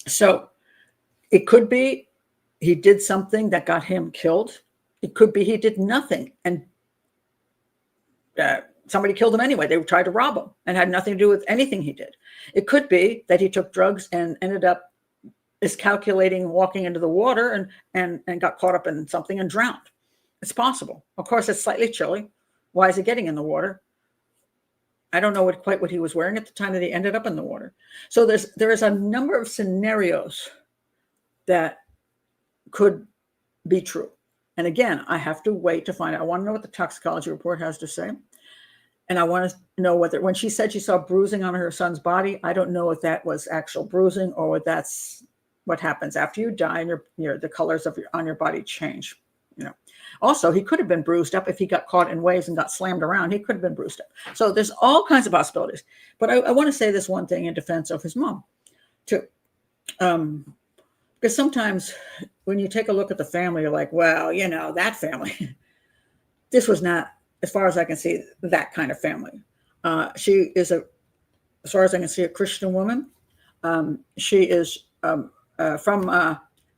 so it could be he did something that got him killed. It could be he did nothing and somebody killed him anyway. They tried to rob him and had nothing to do with anything he did. It could be that he took drugs and ended up miscalculating walking into the water and got caught up in something and drowned. It's possible. Of course, it's slightly chilly. Why is he getting in the water? I don't know quite what he was wearing at the time that he ended up in the water. So there is a number of scenarios that could be true. And again, I have to wait to find out. I want to know what the toxicology report has to say. And I want to know whether, when she said she saw bruising on her son's body, I don't know if that was actual bruising or if that's what happens after you die and the colors on your body change. Also, he could have been bruised up if he got caught in waves and got slammed around. He could have been bruised up. So there's all kinds of possibilities. But I want to say this one thing in defense of his mom, too. Because sometimes when you take a look at the family, you're like, well, that family. This was not, as far as I can see, that kind of family. She is, as far as I can see, a Christian woman. She is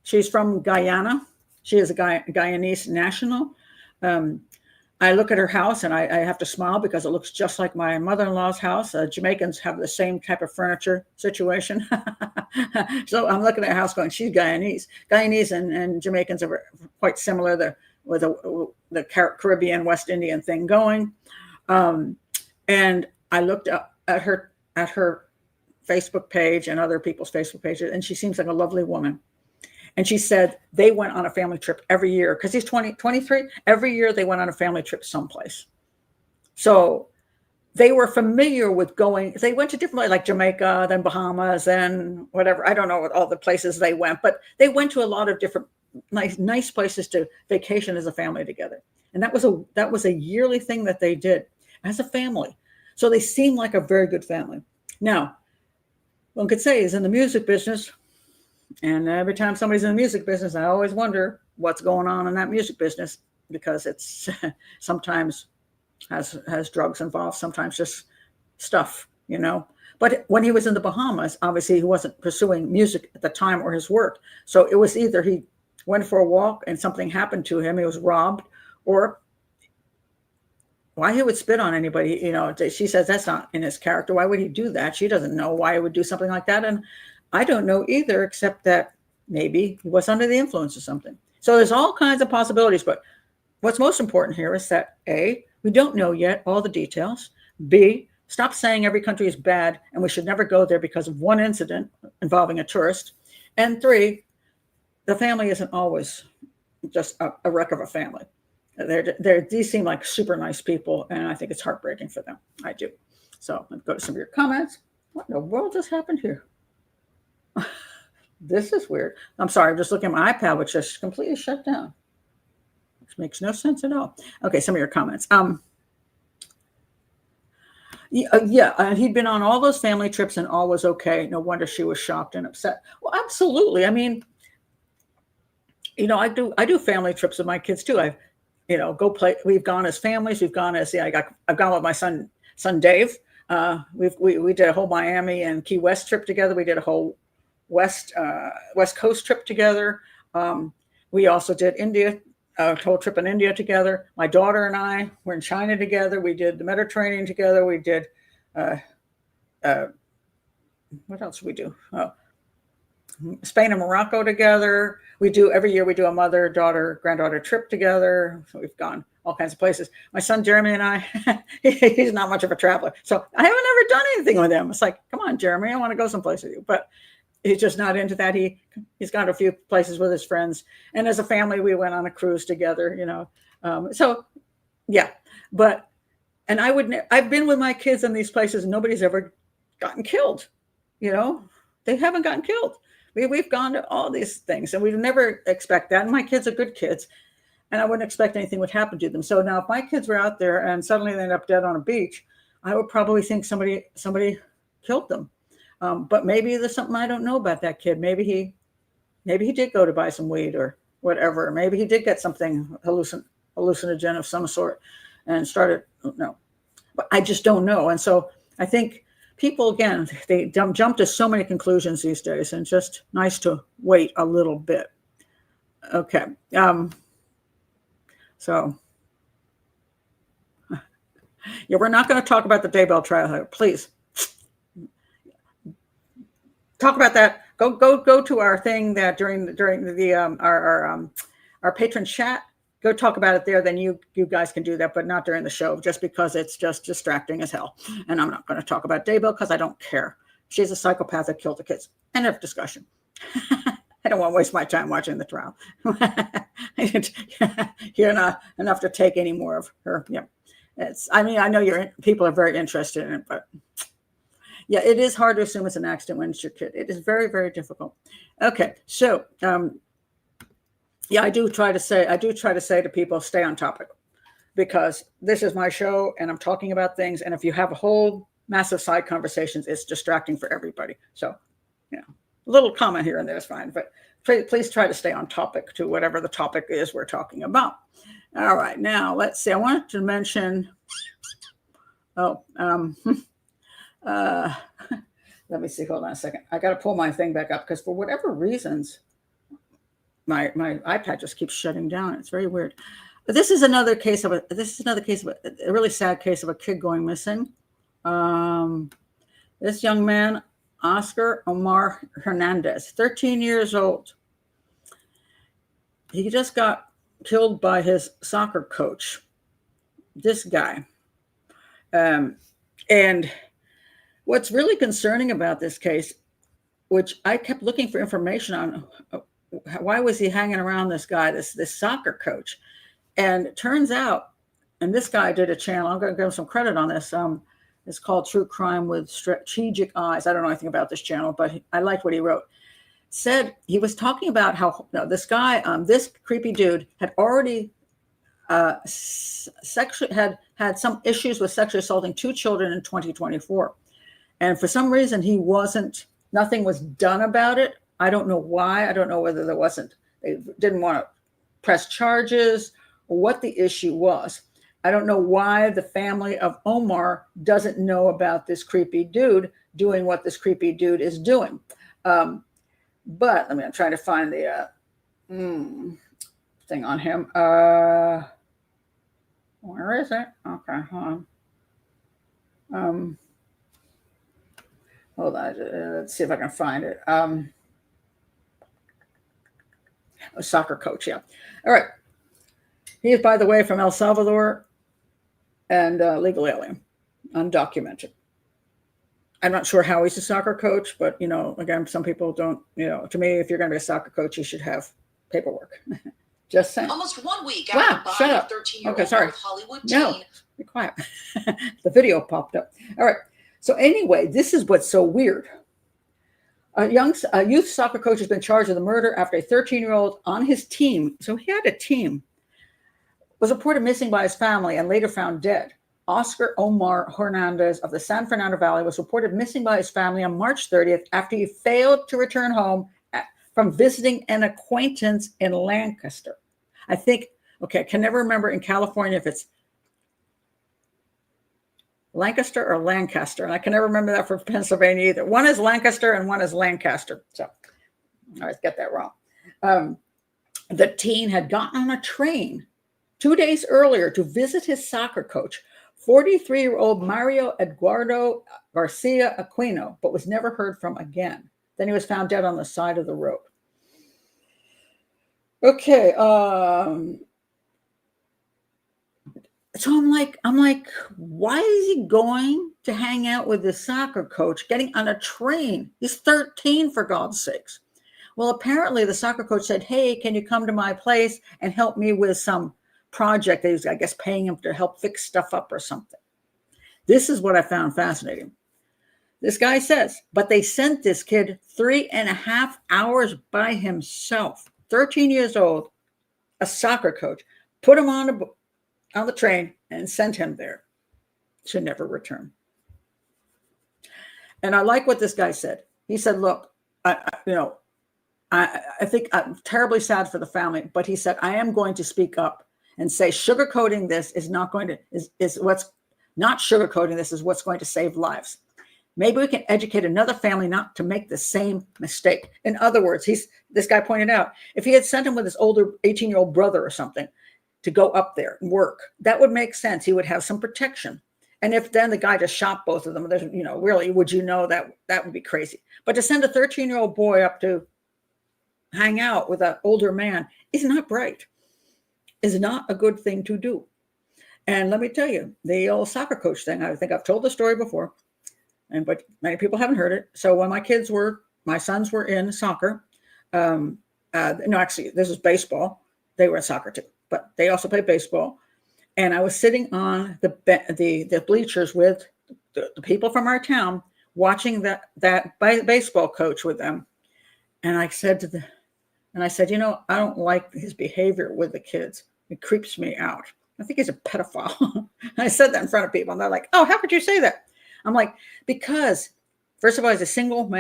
she's from Guyana. She is a Guyanese national. I look at her house and I have to smile because it looks just like my mother-in-law's house. Jamaicans have the same type of furniture situation. So I'm looking at her house going, she's Guyanese. Guyanese and Jamaicans are quite similar with the Caribbean, West Indian thing going. And I looked up at her Facebook page and other people's Facebook pages, and she seems like a lovely woman. And she said they went on a family trip every year because he's 23. Every year they went on a family trip someplace. So they were familiar with going. They went to different places like Jamaica, then Bahamas, then whatever. I don't know what all the places they went, but they went to a lot of different nice places to vacation as a family together. And that was a yearly thing that they did as a family. So they seemed like a very good family. Now, one could say he's in the music business. And every time somebody's in the music business, I always wonder what's going on in that music business because it's sometimes has drugs involved, sometimes just stuff, But when he was in the Bahamas, obviously he wasn't pursuing music at the time or his work. So it was either he went for a walk and something happened to him, he was robbed, or why he would spit on anybody. She says that's not in his character. Why would he do that? She doesn't know why he would do something like that. And I don't know either, except that maybe he was under the influence of something. So there's all kinds of possibilities. But what's most important here is that A, we don't know yet all the details. B, stop saying every country is bad and we should never go there because of one incident involving a tourist. And 3, the family isn't always just a wreck of a family. These seem like super nice people, and I think it's heartbreaking for them. I do. So let's go to some of your comments. What in the world just happened here? This is weird. I'm sorry. I'm just looking at my iPad, which just completely shut down. Which makes no sense at all. Okay, some of your comments. Yeah, and he'd been on all those family trips and all was okay. No wonder she was shocked and upset. Well, absolutely. I mean, I do family trips with my kids too. Go play. We've gone as families. We've gone as I've gone with my son Dave. We did a whole Miami and Key West trip together. We did a whole West Coast trip together. We also did India, a whole trip in India together. My daughter and I were in China together. We did the Mediterranean together. We did what else did we do? Spain and Morocco together. Every year we do a mother, daughter, granddaughter trip together. So we've gone all kinds of places. My son Jeremy and I, he's not much of a traveler. So I haven't ever done anything with him. It's like, come on, Jeremy, I want to go someplace with you. But he's just not into that. He's gone to a few places with his friends. And as a family, we went on a cruise together, So yeah, and I've been with my kids in these places and nobody's ever gotten killed. They haven't gotten killed. We've gone to all these things and we'd never expect that. And my kids are good kids and I wouldn't expect anything would happen to them. So now if my kids were out there and suddenly they end up dead on a beach, I would probably think somebody killed them. But maybe there's something I don't know about that kid. Maybe he did go to buy some weed or whatever. Maybe he did get something hallucinogen of some sort and started, no, but I just don't know. And so I think people, again, they jump to so many conclusions these days and just nice to wait a little bit. Okay. So yeah, we're not going to talk about the Daybell trial, please. Talk about that. Go to our thing that during the our patron chat. Go talk about it there. Then you guys can do that, but not during the show, just because it's just distracting as hell. And I'm not going to talk about Daybell because I don't care. She's a psychopath that killed the kids. End of discussion. I don't want to waste my time watching the trial. You're not enough to take any more of her. Yeah, I know people are very interested in it, but. Yeah, it is hard to assume it's an accident when it's your kid. It is very, very difficult. Okay, so yeah, I do try to say to people, stay on topic, because this is my show and I'm talking about things. And if you have a whole massive side conversations, it's distracting for everybody. So, a little comment here and there is fine, but please try to stay on topic to whatever the topic is we're talking about. All right, now let's see. I wanted to mention. Let me see. Hold on a second. I got to pull my thing back up because for whatever reasons, my iPad just keeps shutting down. It's very weird. But this is another case of a really sad case of a kid going missing. This young man, Oscar Omar Hernandez, 13 years old. He just got killed by his soccer coach. This guy. And what's really concerning about this case, which I kept looking for information on, why was he hanging around this guy, this soccer coach? And it turns out, and this guy did a channel, I'm going to give him some credit on this. It's called True Crime with Strategic Eyes. I don't know anything about this channel, but I liked what he wrote. Said he was talking about how this guy, this creepy dude, had already had some issues with sexually assaulting 2 children in 2024. And for some reason, nothing was done about it. I don't know why. I don't know whether they didn't want to press charges or what the issue was. I don't know why the family of Omar doesn't know about this creepy dude doing what this creepy dude is doing. But I'm trying to find the thing on him. Where is it? Okay, hold on. Hold on, let's see if I can find it. A soccer coach, yeah. All right. He is, by the way, from El Salvador and legal alien, undocumented. I'm not sure how he's a soccer coach, but, again, some people don't, to me, if you're going to be a soccer coach, you should have paperwork. Just saying. Almost 1 week after the body of 13-year-old Hollywood teen. No, be quiet. The video popped up. All right. So anyway, this is what's so weird. A youth soccer coach has been charged with the murder after a 13-year-old on his team, so he had a team, was reported missing by his family and later found dead. Oscar Omar Hernandez of the San Fernando Valley was reported missing by his family on March 30th after he failed to return home from visiting an acquaintance in Lancaster. I think, okay, I can never remember in California if it's Lancaster or Lancaster. And I can never remember that for Pennsylvania either. One is Lancaster and one is Lancaster. So I always get that wrong. The teen had gotten on a train 2 days earlier to visit his soccer coach, 43-year-old Mario Eduardo Garcia Aquino, but was never heard from again. Then he was found dead on the side of the road. Okay. So I'm like, why is he going to hang out with the soccer coach, getting on a train? He's 13, for God's sakes. Well, apparently the soccer coach said, hey, can you come to my place and help me with some project? They was, I guess, paying him to help fix stuff up or something. This is what I found fascinating. This guy says, but they sent this kid 3.5 hours by himself, 13 years old, a soccer coach, put him on the train and sent him there to never return. And I like what this guy said. He said, look, I think I'm terribly sad for the family, but he said, I am going to speak up and say sugarcoating this is not going to, is what's not sugarcoating this is what's going to save lives. Maybe we can educate another family not to make the same mistake. In other words, this guy pointed out, if he had sent him with his older 18-year-old brother or something to go up there and work, that would make sense. He would have some protection. And if then the guy just shot both of them, really, would you know that would be crazy. But to send a 13-year-old boy up to hang out with an older man is not bright, is not a good thing to do. And let me tell you, the old soccer coach thing, I think I've told the story before, but many people haven't heard it. So when my sons were in soccer, actually, this is baseball. They were in soccer too, but they also played baseball. And I was sitting on the bleachers with the people from our town, watching that baseball coach with them. And I said I don't like his behavior with the kids. It creeps me out. I think he's a pedophile. I said that in front of people, and they're like, oh, how could you say that? I'm like, because first of all, he's a single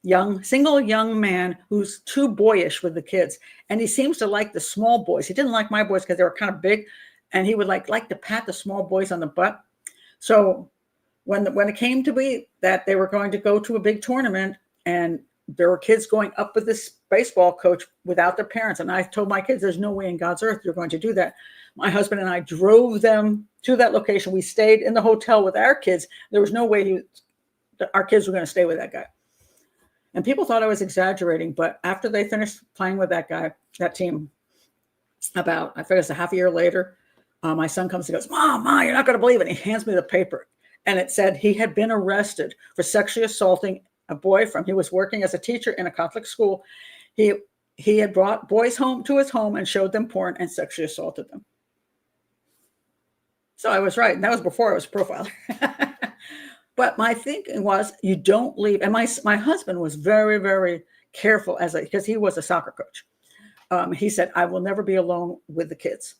young man who's too boyish with the kids. And he seems to like the small boys. He didn't like my boys because they were kind of big, and he would like to pat the small boys on the butt. So when it came to be that they were going to go to a big tournament, and there were kids going up with this baseball coach without their parents. And I told my kids, there's no way in God's earth you're going to do that. My husband and I drove them to that location. We stayed in the hotel with our kids. There was no way our kids were going to stay with that guy. And people thought I was exaggerating. But after they finished playing with that team, I think it's a half a year later, my son comes and goes, Mom, you're not going to believe it. And he hands me the paper. And it said he had been arrested for sexually assaulting a boy he was working as a teacher in a Catholic school. He had brought boys home to his home and showed them porn and sexually assaulted them. So I was right. And that was before I was a profiler. But my thinking was, you don't leave. And my husband was very, very careful because he was a soccer coach. He said, I will never be alone with the kids.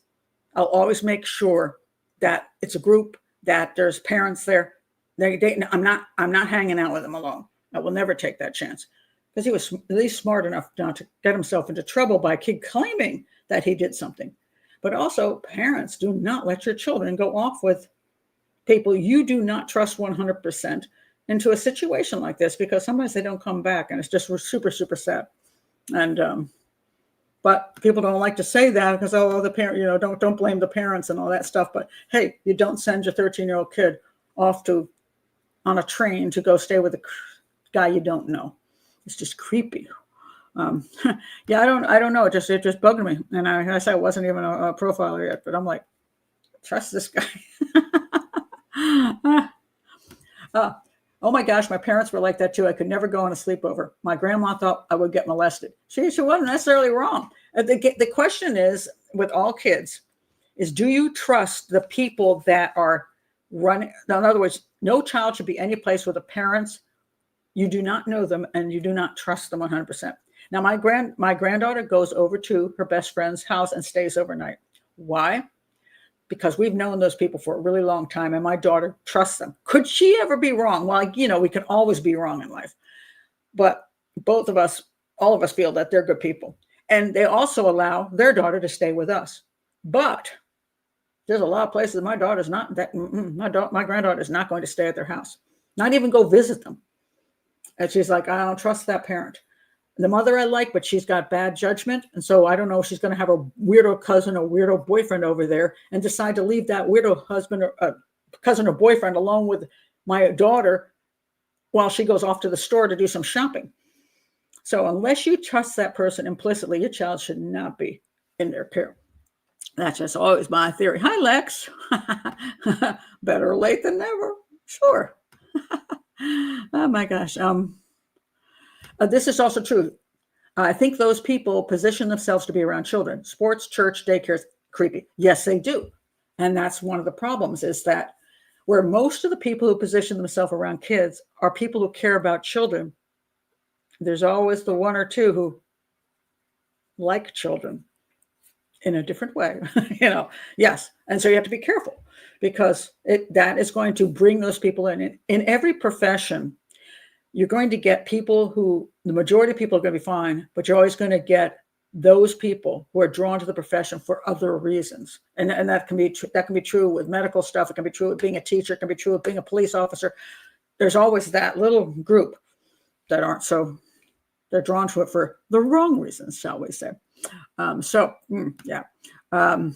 I'll always make sure that it's a group, that there's parents there. I'm not hanging out with them alone. I will never take that chance, because he was at least smart enough not to get himself into trouble by a kid claiming that he did something. But also, parents, do not let your children go off with people you do not trust 100% into a situation like this, because sometimes they don't come back, and it's just super, super sad. And but people don't like to say that because the parent, don't blame the parents and all that stuff. But hey, you don't send your 13-year-old kid off on a train to go stay with a guy you don't know. It's just creepy. Yeah, I don't know. It just bugged me. And I said I wasn't even a profiler yet, but I'm like, trust this guy. Oh my gosh, my parents were like that too. I could never go on a sleepover. My grandma thought I would get molested. She wasn't necessarily wrong. The question is, with all kids, is do you trust the people that are running? Now, in other words, no child should be any place where the parents, you do not know them and you do not trust them 100%. Now, my granddaughter goes over to her best friend's house and stays overnight. Why? because we've known those people for a really long time, and my daughter trusts them. Could she ever be wrong? Well, we can always be wrong in life, but both of us, all of us feel that they're good people. And they also allow their daughter to stay with us. But there's a lot of places my daughter's not, my granddaughter is not going to stay at their house, not even go visit them. And she's like, I don't trust that parent. The mother I like, but she's got bad judgment. And so I don't know if she's going to have a weirdo cousin or weirdo boyfriend over there and decide to leave that weirdo husband or cousin or boyfriend alone with my daughter while she goes off to the store to do some shopping. So unless you trust that person implicitly, your child should not be in their care. That's just always my theory. Hi, Lex. Better late than never. Sure. Oh my gosh. This is also true. I think those people position themselves to be around children. Sports, church, daycares, creepy. Yes, they do. And that's one of the problems, is that where most of the people who position themselves around kids are people who care about children, there's always the one or two who like children in a different way, yes. And so you have to be careful, because that is going to bring those people in. In every profession, you're going to get people who, the majority of people are going to be fine, but you're always going to get those people who are drawn to the profession for other reasons. And that can be true with medical stuff. It can be true with being a teacher. It can be true with being a police officer. There's always that little group that aren't so, they're drawn to it for the wrong reasons, shall we say. Yeah. I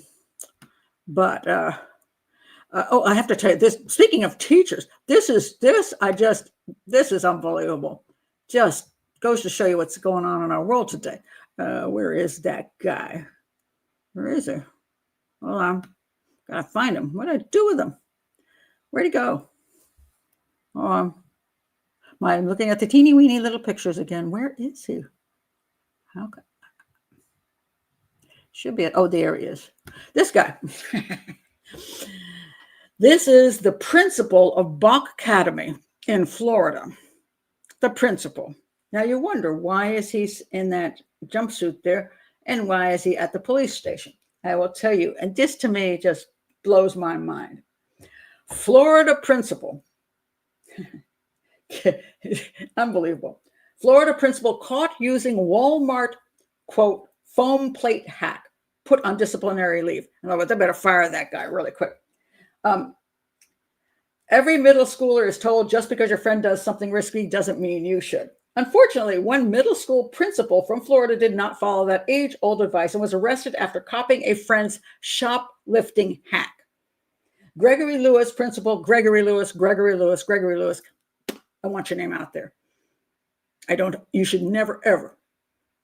have to tell you this, speaking of teachers, this is unbelievable. Just goes to show you what's going on in our world today. Where is that guy? Where is he? Well, I'm gotta find him. What did I do with him? Where'd he go? I'm looking at the teeny weeny little pictures again. Where is he? Should be there he is. This guy. This is the principal of Bach Academy in Florida. The principal. Now you wonder, why is he in that jumpsuit there, and why is he at the police station? I will tell you, and this to me just blows my mind. Florida principal. Unbelievable. Florida principal caught using Walmart, quote, foam plate hack, put on disciplinary leave. In other words, they better fire that guy really quick. Every middle schooler is told just because your friend does something risky doesn't mean you should. Unfortunately, one middle school principal from Florida did not follow that age-old advice and was arrested after copying a friend's shoplifting hack. Gregory Lewis, principal Gregory Lewis. I want your name out there. You should never, ever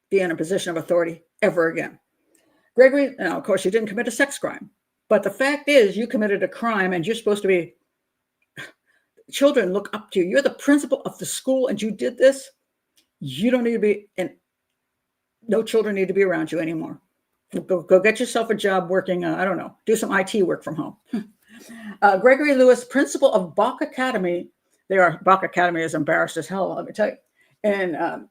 be in a position of authority ever again. Gregory, now, of course, you didn't commit a sex crime, but the fact is you committed a crime, and you're supposed to be, children look up to you. You're the principal of the school and you did this. You don't need to be, and no children need to be around you anymore. Go get yourself a job working, I don't know, do some IT work from home. Gregory Lewis, principal of Bach Academy. Bach Academy is embarrassed as hell, let me tell you. And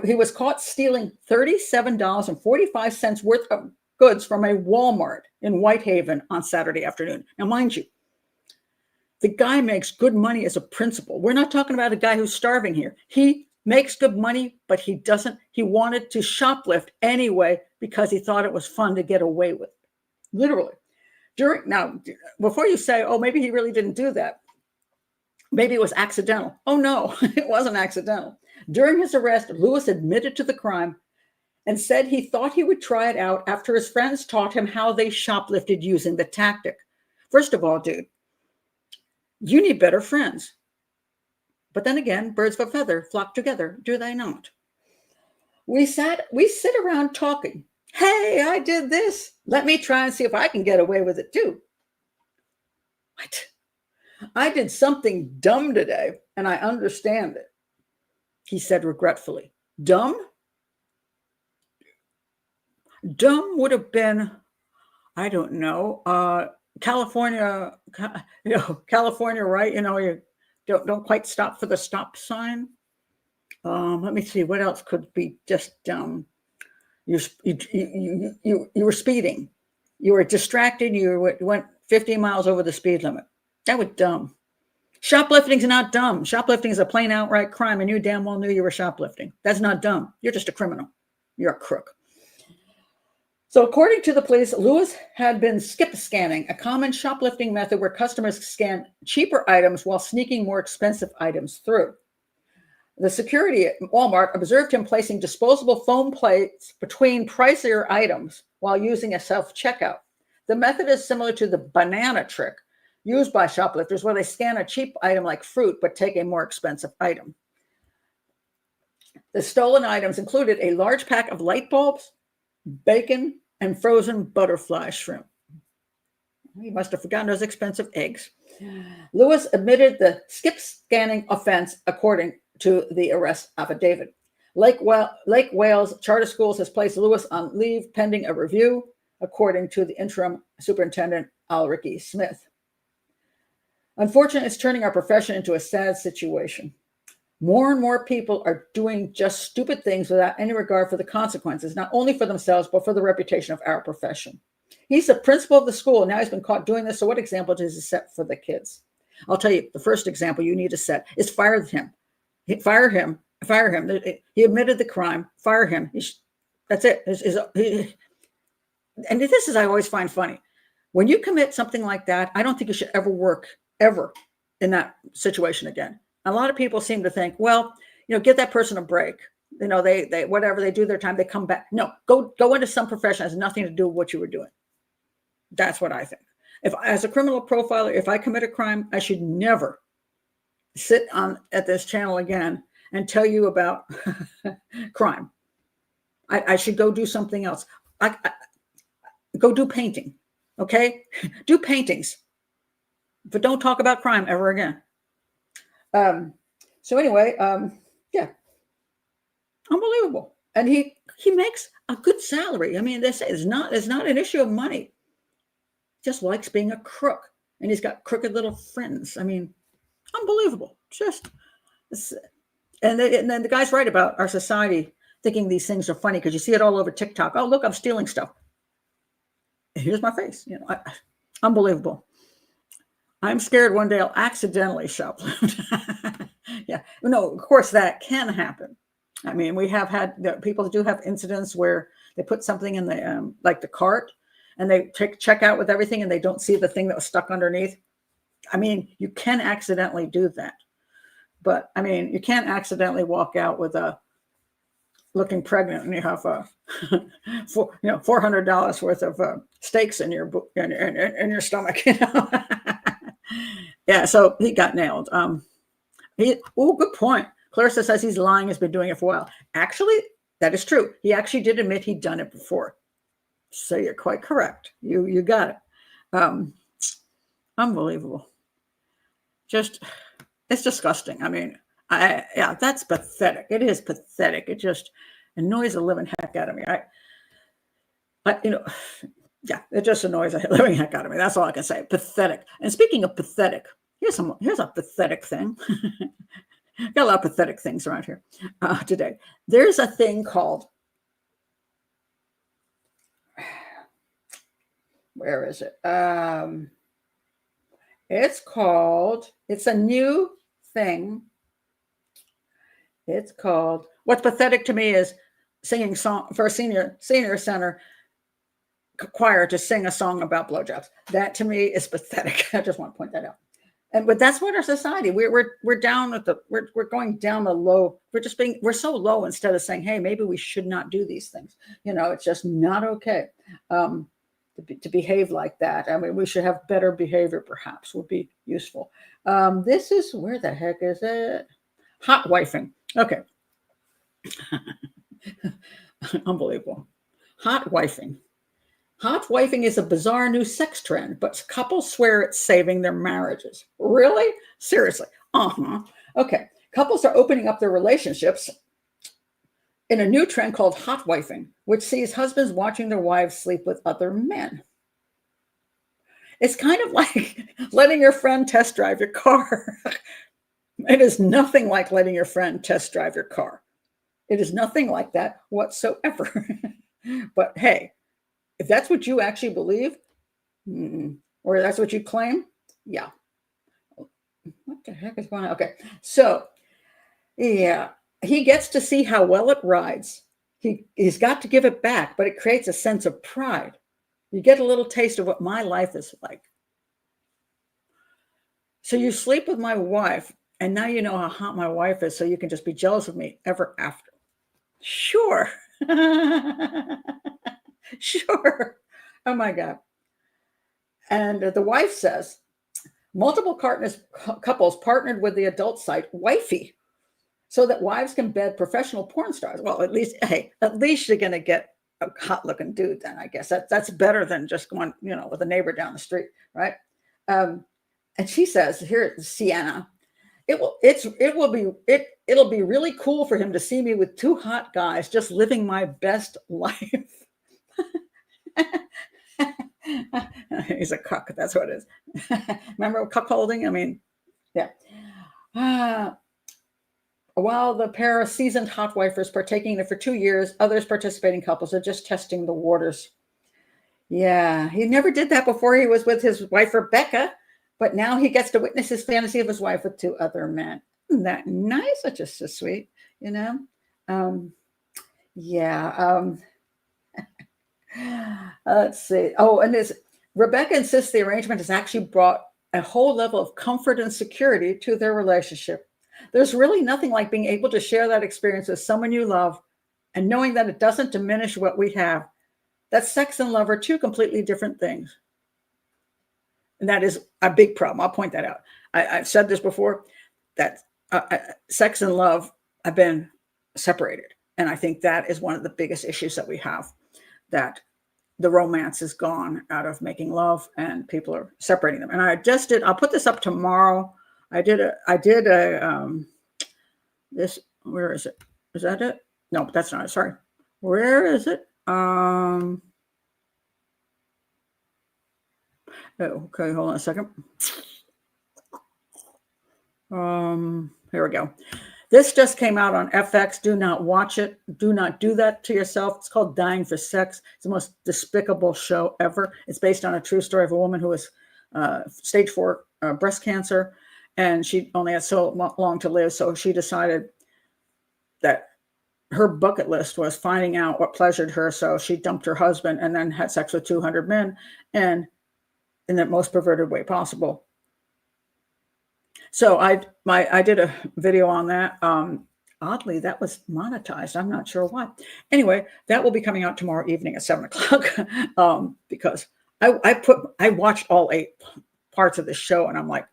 he was caught stealing $37.45 worth of goods from a Walmart in Whitehaven on Saturday afternoon. Now, mind you, the guy makes good money as a principal. We're not talking about a guy who's starving here. He makes good money, but he wanted to shoplift anyway because he thought it was fun to get away with. Literally. Now, before you say, oh, maybe he really didn't do that. Maybe it was accidental. Oh, no, it wasn't accidental. During his arrest, Lewis admitted to the crime and said he thought he would try it out after his friends taught him how they shoplifted using the tactic. First of all, dude, you need better friends. But then again, birds of a feather flock together, do they not? We sit around talking. Hey, I did this. Let me try and see if I can get away with it too. What? I did something dumb today, and I understand it, he said regretfully. Dumb? Dumb would have been, I don't know, California, right? You don't quite stop for the stop sign. Let me see, what else could be just dumb? You were speeding. You were distracted. You went 50 miles over the speed limit. That was dumb. Shoplifting is not dumb. Shoplifting is a plain outright crime, and you damn well knew you were shoplifting. That's not dumb. You're just a criminal. You're a crook. So according to the police, Lewis had been skip scanning, a common shoplifting method where customers scan cheaper items while sneaking more expensive items through. The security at Walmart observed him placing disposable foam plates between pricier items while using a self-checkout. The method is similar to the banana trick used by shoplifters, where they scan a cheap item like fruit but take a more expensive item. The stolen items included a large pack of light bulbs, bacon, and frozen butterfly shrimp. He must have forgotten those expensive eggs. Lewis admitted the skip scanning offense according to the arrest affidavit. Lake Wales Charter Schools has placed Lewis on leave pending a review, according to the interim superintendent, Ulrike Smith. Unfortunately, it's turning our profession into a sad situation. More and more people are doing just stupid things without any regard for the consequences, not only for themselves, but for the reputation of our profession. He's the principal of the school. Now he's been caught doing this. So what example does he set for the kids? I'll tell you, the first example you need to set is fire him. Fire him. He admitted the crime. Fire him. That's it. And this is, I always find funny. When you commit something like that, I don't think you should ever work ever in that situation again. A lot of people seem to think, well, give that person a break. They whatever, they do their time, they come back. No, go into some profession that has nothing to do with what you were doing. That's what I think. If, as a criminal profiler, if I commit a crime, I should never sit at this channel again and tell you about crime. I should go do something else. Go do painting, okay? Do paintings, but don't talk about crime ever again. So anyway, yeah, unbelievable. And he makes a good salary. I mean, they say it's not an issue of money. Just likes being a crook, and he's got crooked little friends. I mean, unbelievable. And then the guy's right about our society thinking these things are funny because you see it all over TikTok. Oh, look, I'm stealing stuff. Here's my face. Unbelievable. I'm scared one day I'll accidentally shoplift. Yeah, no, of course that can happen. I mean, we have had people do have incidents where they put something in the like the cart, and they check out with everything, and they don't see the thing that was stuck underneath. I mean, you can accidentally do that, but I mean, you can't accidentally walk out with looking pregnant and you have $400 worth of steaks in your stomach. Yeah, so he got nailed. Good point. Clarissa says he's lying, has been doing it for a while. Actually, that is true. He actually did admit he'd done it before. So you're quite correct. You got it. Unbelievable. It's disgusting. I mean, that's pathetic. It is pathetic. It just annoys the living heck out of me. It just annoys the living heck out of me. That's all I can say. Pathetic. And speaking of pathetic, here's a pathetic thing. Got a lot of pathetic things around here today. There's a thing called, where is it? It's a new thing. It's called, what's pathetic to me is singing song for a senior center choir to sing a song about blowjobs. That to me is pathetic. I just want to point that out. But that's what our society, we're down at we're going down the low. We're so low instead of saying, hey, maybe we should not do these things. It's just not okay to behave like that. I mean, we should have better behavior, perhaps, would be useful. This is, where the heck is it? Hot wifing. Okay. Unbelievable. Hot wifing. Hot wifing is a bizarre new sex trend, but couples swear it's saving their marriages. Really? Seriously? Okay. Couples are opening up their relationships in a new trend called hot wifing, which sees husbands watching their wives sleep with other men. It's kind of like letting your friend test drive your car. It is nothing like letting your friend test drive your car. It is nothing like that whatsoever. But hey, if that's what you actually believe, or that's what you claim, yeah. What the heck is going on? Okay, so yeah, he gets to see how well it rides. He's got to give it back, but it creates a sense of pride. You get a little taste of what my life is like. So you sleep with my wife, and now you know how hot my wife is, so you can just be jealous of me ever after. Sure. Sure. Oh my God. And the wife says, multiple couples partnered with the adult site Wifey so that wives can bed professional porn stars. Well, at least you're going to get a hot looking dude then, I guess. That's better than just going, with a neighbor down the street, right? And she says, here, Sienna, it'll be really cool for him to see me with two hot guys just living my best life. He's a cuck. That's what it is. Remember cuckolding? I mean, yeah. While the pair of seasoned hot wifers partaking in it for 2 years, others participating couples are just testing the waters. Yeah, he never did that before. He was with his wife, Rebecca, but now he gets to witness his fantasy of his wife with 2 other men. Isn't that nice? That's just so sweet, Yeah. Let's see. Oh, and Rebecca insists the arrangement has actually brought a whole level of comfort and security to their relationship. There's really nothing like being able to share that experience with someone you love and knowing that it doesn't diminish what we have. That sex and love are 2 completely different things. And that is a big problem. I'll point that out. I've said this before, that sex and love have been separated. And I think that is one of the biggest issues that we have, that the romance is gone out of making love and people are separating them. And I'll put this up tomorrow. I did this, where is it? Is that it? No, that's not it. Sorry. Where is it? Okay, hold on a second. Here we go. This just came out on FX. Do not watch it. Do not do that to yourself. It's called Dying for Sex. It's the most despicable show ever. It's based on a true story of a woman who was stage 4 breast cancer, and she only had so long to live. So she decided that her bucket list was finding out what pleasured her. So she dumped her husband and then had sex with 200 men, and in the most perverted way possible. So I did a video on that. Oddly, that was monetized. I'm not sure why. Anyway, that will be coming out tomorrow evening at 7:00 because I watched all 8 parts of the show, and I'm like,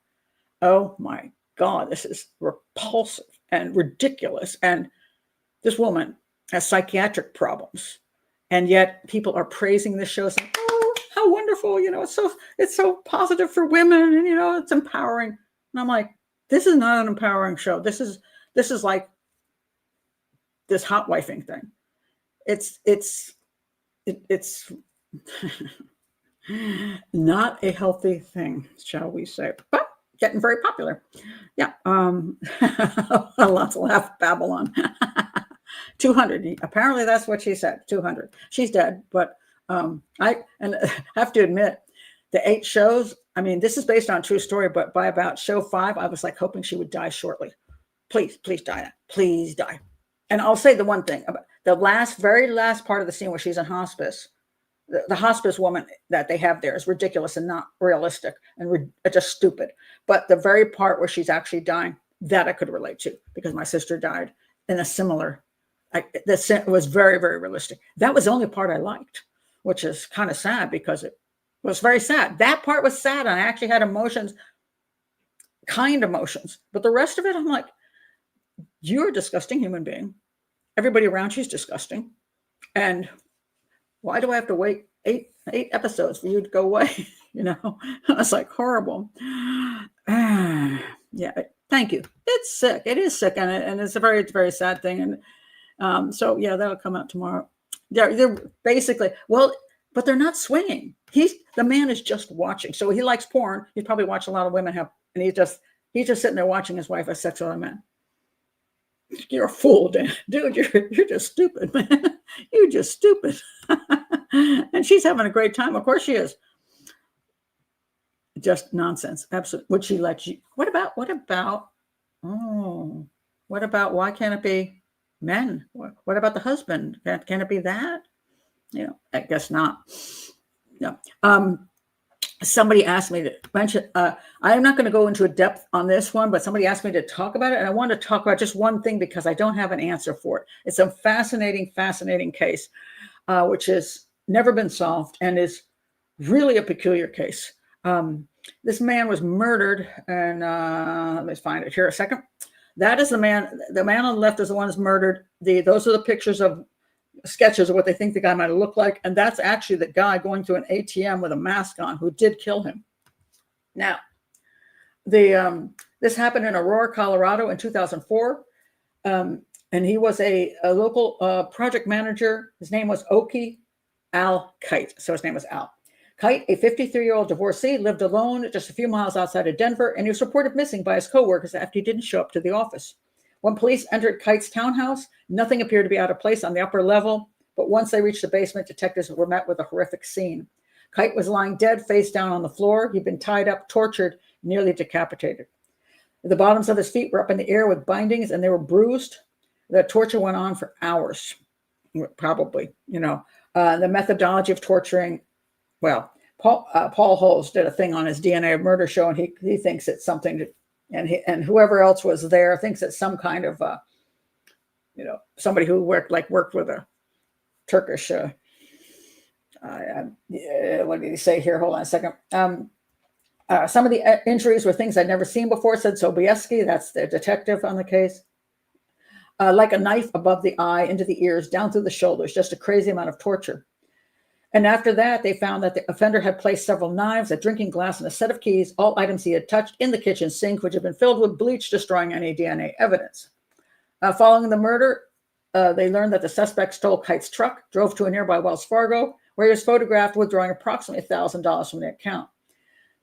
oh my God, this is repulsive and ridiculous. And this woman has psychiatric problems, and yet people are praising this show, saying, oh, how wonderful, it's so positive for women, and it's empowering. And I'm like, this is not an empowering show. This is like this hot wifing thing. It's not a healthy thing, shall we say? But getting very popular. Yeah. Lots of laugh, Babylon. 200. Apparently, that's what she said. 200. She's dead, but I have to admit, the 8 shows. I mean, this is based on a true story, but by about show 5, I was like hoping she would die shortly. Please die. Please die. And I'll say the one thing about the very last part of the scene where she's in hospice. The hospice woman that they have there is ridiculous and not realistic and just stupid. But the very part where she's actually dying, that I could relate to, because my sister died in a similar. It was very, very realistic. That was the only part I liked, which is kind of sad because it was very sad. That part was sad, and I actually had emotions, kind emotions. But the rest of it, I'm like, you're a disgusting human being. Everybody around you is disgusting. And why do I have to wait 8 episodes for you to go away? It's like horrible. Yeah, thank you. It's sick. It is sick, and it's a very, very sad thing. And so, yeah, that'll come out tomorrow. They're basically, but they're not swinging. The man is just watching. So he likes porn. He's probably watched a lot of women have, and he's just sitting there watching his wife have sex with other men. You're a fool, dude. You're just stupid, man. You're just stupid. And she's having a great time. Of course she is. Just nonsense. Absolutely. Would she let you? What about, why can't it be men? What about the husband? Can it be that? I guess not. No. Somebody asked me to mention, I am not going to go into a depth on this one, but somebody asked me to talk about it. And I want to talk about just one thing because I don't have an answer for it. It's a fascinating case, which has never been solved and is really a peculiar case. This man was murdered, and let me find it here a second. That is the man. The man on the left is the one who's murdered. Those are the pictures of sketches of what they think the guy might have looked like, and that's actually the guy going through an ATM with a mask on who did kill him. Now, this happened in Aurora, Colorado, in 2004, and he was a local project manager. His name was Oakey Kite, so his name was Al. Kite, a 53-year-old divorcee, lived alone just a few miles outside of Denver, and he was reported missing by his coworkers after he didn't show up to the office. When police entered Kite's townhouse, nothing appeared to be out of place on the upper level, but once they reached the basement, detectives were met with a horrific scene. Kite was lying dead, face down on the floor. He'd been tied up, tortured, nearly decapitated. The bottoms of his feet were up in the air with bindings, and they were bruised. The torture went on for hours, probably. The methodology of torturing, well, Paul Holes did a thing on his DNA of murder show, and he thinks it's something to, and whoever else was there thinks it's some kind of, somebody who worked with a Turkish, what did he say here? Hold on a second. Some of the injuries were things I'd never seen before, said Sobieski, that's the detective on the case. Like a knife above the eye, into the ears, down through the shoulders, just a crazy amount of torture. And after that, they found that the offender had placed several knives, a drinking glass, and a set of keys, all items he had touched, in the kitchen sink, which had been filled with bleach, destroying any DNA evidence. Following the murder, they learned that the suspect stole Kite's truck, drove to a nearby Wells Fargo, where he was photographed withdrawing approximately $1,000 from the account.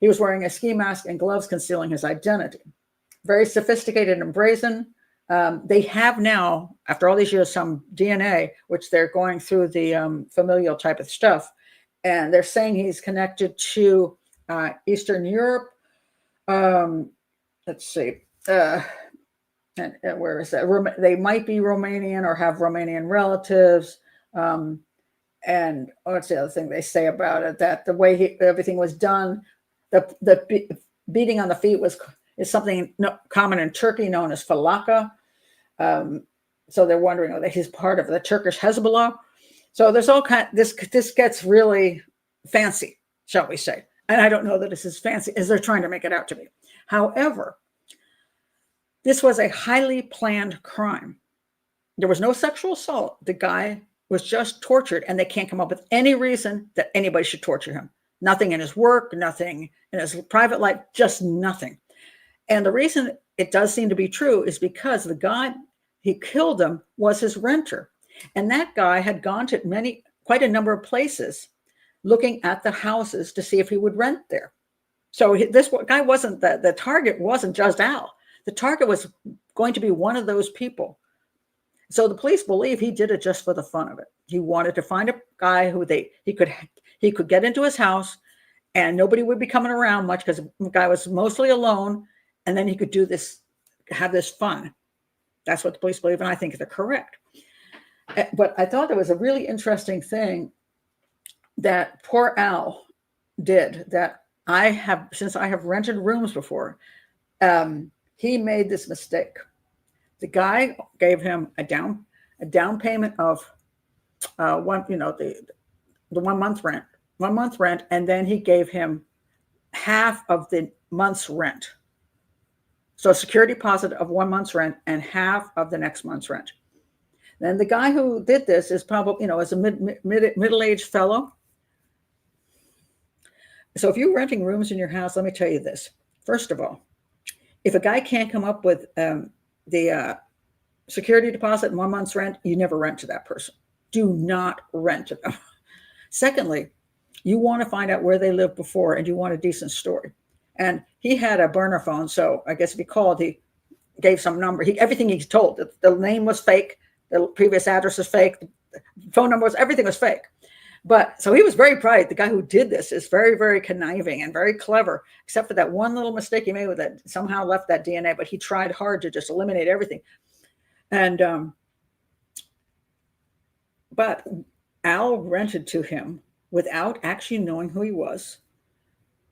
He was wearing a ski mask and gloves concealing his identity. Very sophisticated and brazen. They have now, after all these years, some DNA, which they're going through the familial type of stuff. And they're saying he's connected to Eastern Europe. Let's see. And where is that? They might be Romanian or have Romanian relatives. And what's the other thing they say about it? That the way everything was done, the beating on the feet is something common in Turkey known as falaka. So they're wondering whether he's part of the Turkish Hezbollah. So there's all kind. This gets really fancy, shall we say? And I don't know that it's as fancy as they're trying to make it out to be. However, this was a highly planned crime. There was no sexual assault. The guy was just tortured, and they can't come up with any reason that anybody should torture him. Nothing in his work, nothing in his private life, just nothing. And the reason it does seem to be true is because the guy he killed him was his renter. And that guy had gone to quite a number of places looking at the houses to see if he would rent there. So this guy wasn't, the target wasn't just Al. The target was going to be one of those people. So the police believe he did it just for the fun of it. He wanted to find a guy who he could get into his house, and nobody would be coming around much because the guy was mostly alone, and then he could have this fun. That's what the police believe, and I think they're correct. But I thought there was a really interesting thing that poor Al did that since I have rented rooms before, he made this mistake. The guy gave him a down payment of the 1 month rent, and then he gave him half of the month's rent. So a security deposit of 1 month's rent and half of the next month's rent. Then the guy who did this is probably, is a middle-aged fellow. So if you're renting rooms in your house, let me tell you this. First of all, if a guy can't come up with the security deposit and 1 month's rent, you never rent to that person. Do not rent to them. Secondly, you want to find out where they lived before, and you want a decent story. And he had a burner phone, so I guess if he called, he gave some number. Everything he's told, the name was fake, the previous address was fake, the phone number everything was fake. But so he was very bright. The guy who did this is very, very conniving and very clever, except for that one little mistake he made with that somehow left that DNA, but he tried hard to just eliminate everything. And, but Al rented to him without actually knowing who he was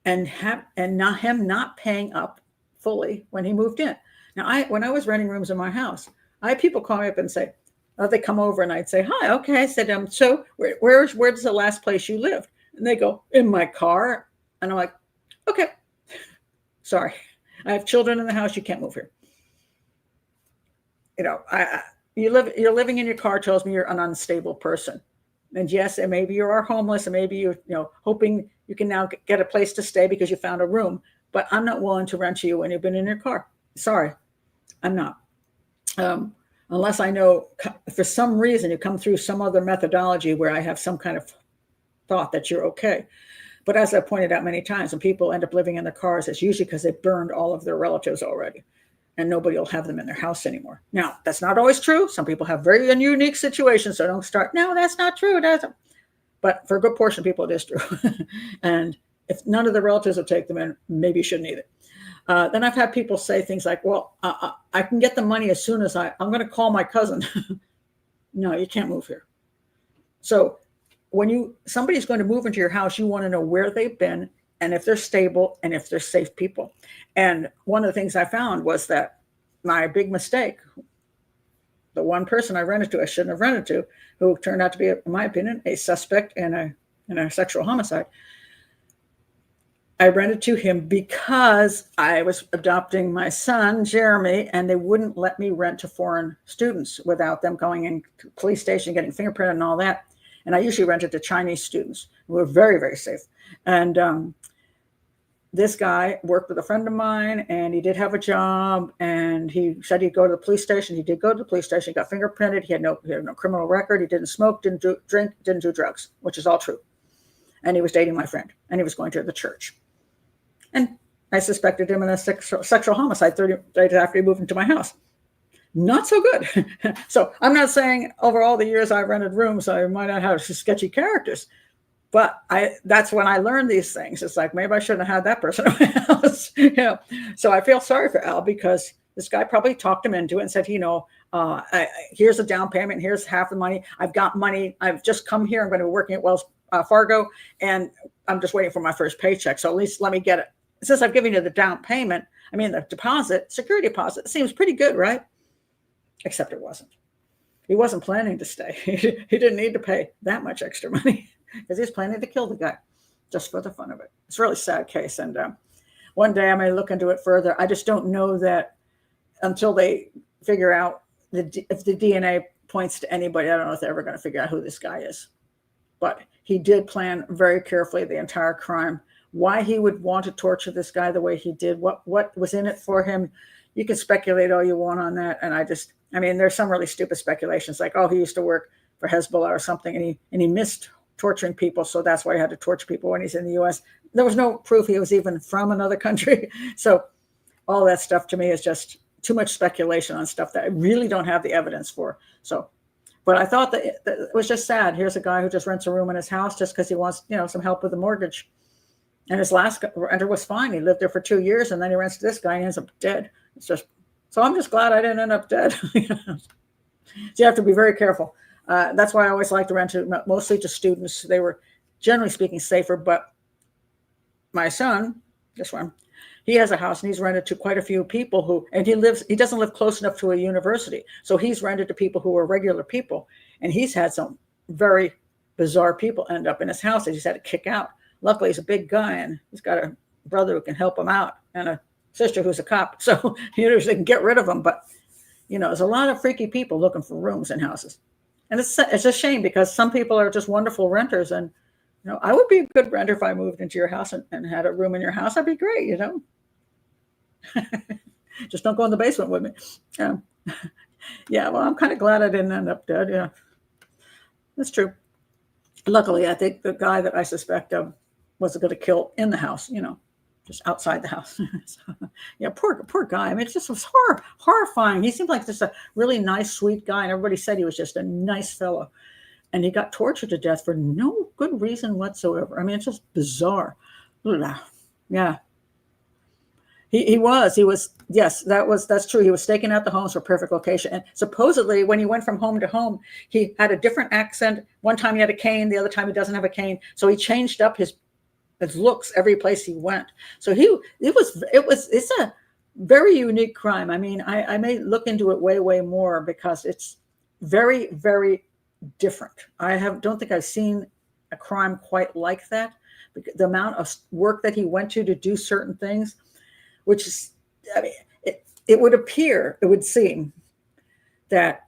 and not paying up fully when he moved in. Now, when I was renting rooms in my house, I had people call me up and say, oh, they come over and I'd say, hi, okay. I said, so where's the last place you lived? And they go, in my car. And I'm like, okay, sorry. I have children in the house. You can't move here. You know, you're living in your car tells me you're an unstable person. And yes, and maybe you are homeless, and maybe you're, hoping you can now get a place to stay because you found a room. But I'm not willing to rent you when you've been in your car. Sorry, I'm not. Unless I know for some reason you come through some other methodology where I have some kind of thought that you're okay. But as I pointed out many times, when people end up living in their cars, it's usually because they burned all of their relatives already, and nobody will have them in their house anymore. Now, that's not always true. Some people have very unique situations, so don't start, no, that's not true. It doesn't. But for a good portion of people, it is true. And if none of the relatives will take them in, maybe you shouldn't either. Then I've had people say things like, well, I can get the money as soon as I'm going to call my cousin. No, you can't move here. So when somebody's going to move into your house, you want to know where they've been and if they're stable and if they're safe people. And one of the things I found was that my big mistake, the one person I rented to, I shouldn't have rented to, who turned out to be, in my opinion, a suspect in a sexual homicide. I rented to him because I was adopting my son, Jeremy, and they wouldn't let me rent to foreign students without them going in to the police station, getting fingerprinted and all that. And I usually rented to Chinese students who were very, very safe. And this guy worked with a friend of mine, and he did have a job, and he said he'd go to the police station. He did go to the police station, got fingerprinted. He had no criminal record. He didn't smoke, didn't drink, didn't do drugs, which is all true. And he was dating my friend, and he was going to the church. And I suspected him in a sexual homicide 30 days after he moved into my house. Not so good. So I'm not saying over all the years I rented rooms, I might not have sketchy characters, but that's when I learned these things. It's like, maybe I shouldn't have had that person in my house. So I feel sorry for Al, because this guy probably talked him into it and said, here's a down payment. Here's half the money. I've got money. I've just come here. I'm going to be working at Wells Fargo, and I'm just waiting for my first paycheck. So at least let me get it. Since I've given you the down payment, the deposit, security deposit, seems pretty good, right? Except it wasn't. He wasn't planning to stay. He didn't need to pay that much extra money because he was planning to kill the guy just for the fun of it. It's a really sad case. And one day I may look into it further. I just don't know that until they figure out if the DNA points to anybody. I don't know if they're ever going to figure out who this guy is. But he did plan very carefully the entire crime. Why he would want to torture this guy the way he did, what was in it for him, you can speculate all you want on that. And there's some really stupid speculations like, oh, he used to work for Hezbollah or something, and he missed torturing people, so that's why he had to torture people when he's in the U.S. There was no proof he was even from another country. So all that stuff to me is just too much speculation on stuff that I really don't have the evidence for. So, but I thought that it was just sad. Here's a guy who just rents a room in his house just because he wants, some help with the mortgage. And his last renter was fine. He lived there for 2 years, and then he rents to this guy and ends up dead. So I'm just glad I didn't end up dead. So you have to be very careful. That's why I always like to rent to mostly to students. They were generally speaking safer, but my son, this one, he has a house and he's rented to quite a few people he doesn't live close enough to a university. So he's rented to people who are regular people. And he's had some very bizarre people end up in his house that he's had to kick out. Luckily, he's a big guy, and he's got a brother who can help him out and a sister who's a cop. So, they can get rid of him. But, there's a lot of freaky people looking for rooms in houses. And it's a shame because some people are just wonderful renters. And, I would be a good renter if I moved into your house and had a room in your house. That'd be great, Just don't go in the basement with me. Yeah, well, I'm kind of glad I didn't end up dead. Yeah, that's true. Luckily, I think the guy that I suspect of was going to kill in the house, just outside the house. So, yeah, poor guy. It just was horrifying. He seemed like just a really nice, sweet guy, and everybody said he was just a nice fellow. and he got tortured to death for no good reason whatsoever. I mean, it's just bizarre. Yeah. He was, yes, that's true. He was staking out the homes for perfect location. And supposedly when he went from home to home, he had a different accent. One time he had a cane, the other time he doesn't have a cane. So he changed up his looks every place he went. So it's a very unique crime. I mean, I may look into it way more because it's very, very different. Don't think I've seen a crime quite like that. The amount of work that he went to do certain things, which is, I mean, it would seem that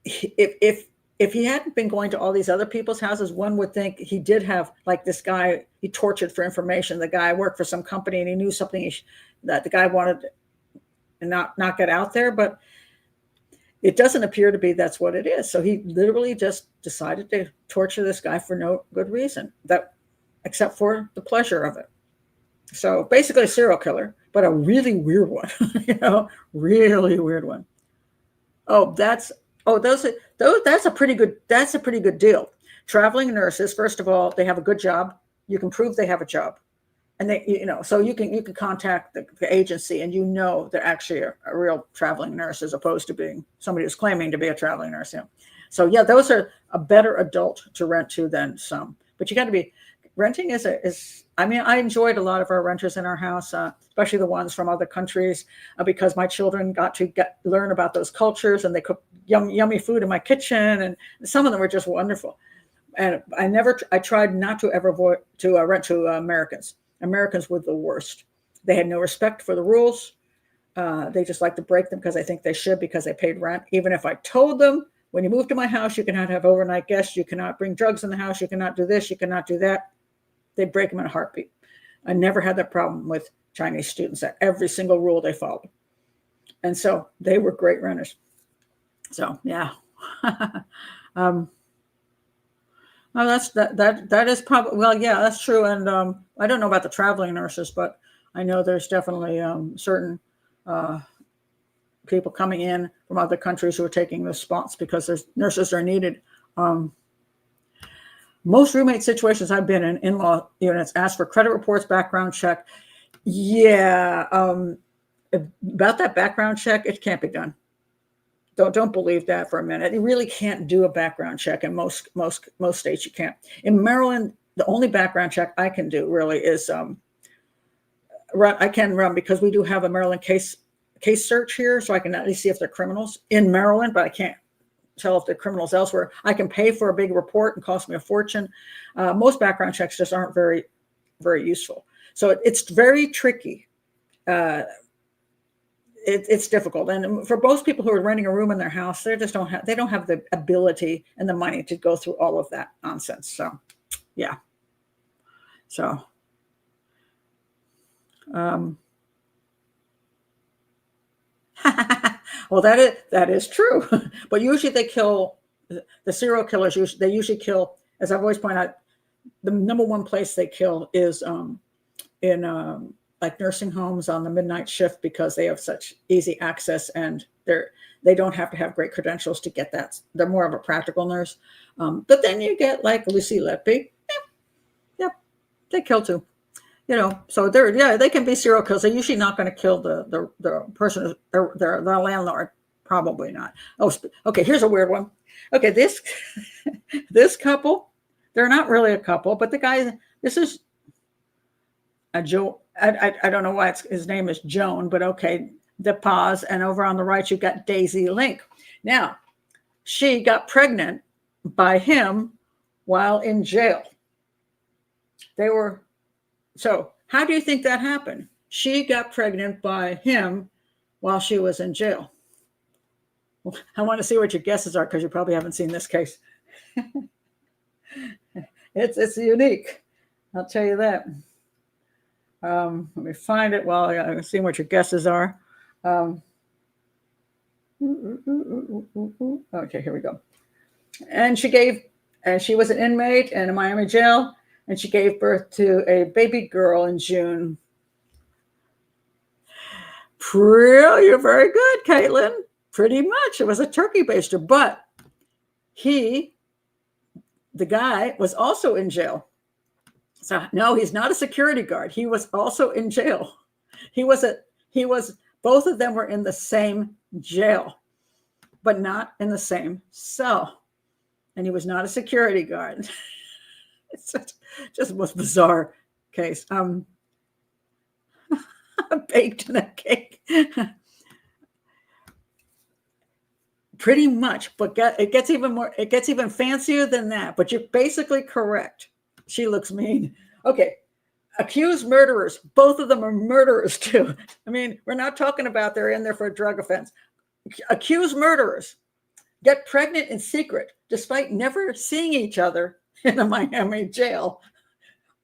if he hadn't been going to all these other people's houses, one would think he did have, like this guy he tortured for information. The guy worked for some company and he knew something that the guy wanted to not get out there, but it doesn't appear to be that's what it is. So he literally just decided to torture this guy for no good reason, except for the pleasure of it. So basically a serial killer, but a really weird one, really weird one. That's a pretty good deal. Traveling nurses, first of all, they have a good job. You can prove they have a job, and so you can contact the agency, and they're actually a real traveling nurse as opposed to being somebody who's claiming to be a traveling nurse. Yeah. So yeah, those are a better adult to rent to than some, but you got to be. Renting I mean, I enjoyed a lot of our renters in our house, especially the ones from other countries, because my children got to learn about those cultures, and they cooked yummy food in my kitchen, and some of them were just wonderful. And I tried not to ever rent to Americans. Americans were the worst. They had no respect for the rules. They just like to break them because they think they should because they paid rent. Even if I told them, when you move to my house, you cannot have overnight guests. You cannot bring drugs in the house. You cannot do this. You cannot do that. They break them in a heartbeat. I never had that problem with Chinese students. That every single rule they followed, and so they were great renters. So yeah, well, that is probably, well, yeah, that's true. And I don't know about the traveling nurses, but I know there's definitely certain people coming in from other countries who are taking those spots because there's nurses are needed. Most roommate situations I've been in-law units ask for credit reports, background check. Yeah, about that background check, it can't be done. Don't believe that for a minute. You really can't do a background check in most states. You can't. In Maryland, the only background check I can do really is I can run because we do have a Maryland case search here, so I can at least see if they're criminals in Maryland, but I can't tell if they're criminals elsewhere. I can pay for a big report and cost me a fortune. Most background checks just aren't very, very useful. So it's very tricky. It's difficult. And for most people who are renting a room in their house, they don't have the ability and the money to go through all of that nonsense. So, yeah. So, well, that is true. But usually they kill the serial killers. They usually kill, as I've always pointed out, the number one place they kill is in like nursing homes on the midnight shift because they have such easy access and they don't have to have great credentials to get that. They're more of a practical nurse. But then you get like Lucy Letby. Yep, they kill too. So they can be serial killers. They're usually not going to kill the person, the landlord. Probably not. Oh, okay. Here's a weird one. Okay, this couple, they're not really a couple, but the guy, this is a Joe. I don't know why his name is Joan, but okay, the pause, and over on the right you've got Daisy Link. Now, she got pregnant by him while in jail. So how do you think that happened? She got pregnant by him while she was in jail. Well, I want to see what your guesses are because you probably haven't seen this case. It's unique. I'll tell you that. Let me find it while I'm seeing what your guesses are. Okay, here we go. And she was an inmate in a Miami jail. And she gave birth to a baby girl in June. You're very good, Caitlin. Pretty much. It was a turkey baster, but he the guy was also in jail. So no, he's not a security guard. He was also in jail. Both of them were in the same jail, but not in the same cell. And he was not a security guard. It's just the most bizarre case. Baked in a cake. Pretty much, but it gets even fancier than that. But you're basically correct. She looks mean. Okay. Accused murderers. Both of them are murderers too. I mean, we're not talking about they're in there for a drug offense. Accused murderers get pregnant in secret despite never seeing each other in a Miami jail.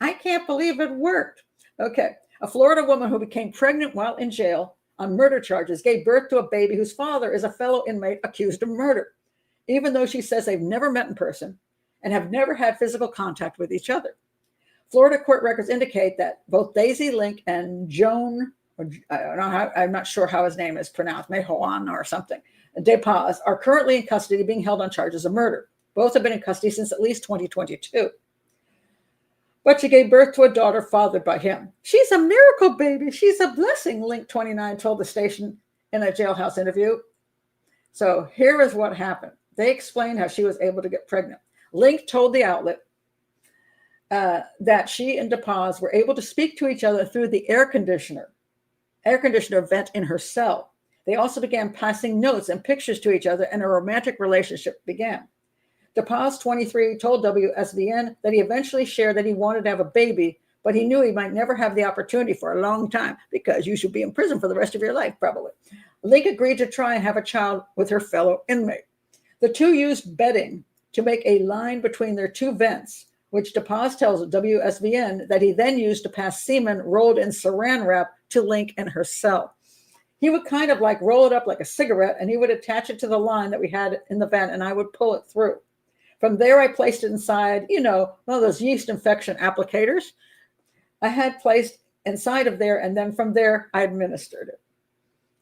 I can't believe it worked. Okay. A Florida woman who became pregnant while in jail on murder charges gave birth to a baby whose father is a fellow inmate accused of murder, even though she says they've never met in person and have never had physical contact with each other. Florida court records indicate that both Daisy Link and Joan, I'm not sure how his name is pronounced, Mejoan or something, De Paz, are currently in custody being held on charges of murder. Both have been in custody since at least 2022. But she gave birth to a daughter fathered by him. She's a miracle baby. She's a blessing, Link 29 told the station in a jailhouse interview. So here is what happened. They explained how she was able to get pregnant. Link told the outlet that she and De Paz were able to speak to each other through the air conditioner vent in her cell. They also began passing notes and pictures to each other, and a romantic relationship began. De Paz, 23, told WSVN that he eventually shared that he wanted to have a baby, but he knew he might never have the opportunity for a long time because you should be in prison for the rest of your life, probably. Link agreed to try and have a child with her fellow inmate. The two used bedding to make a line between their two vents, which De Paz tells WSVN that he then used to pass semen rolled in saran wrap to Link in her cell. He would kind of like roll it up like a cigarette, and he would attach it to the line that we had in the vent, and I would pull it through. From there, I placed it inside, one of those yeast infection applicators I had placed inside of there, and then from there, I administered it.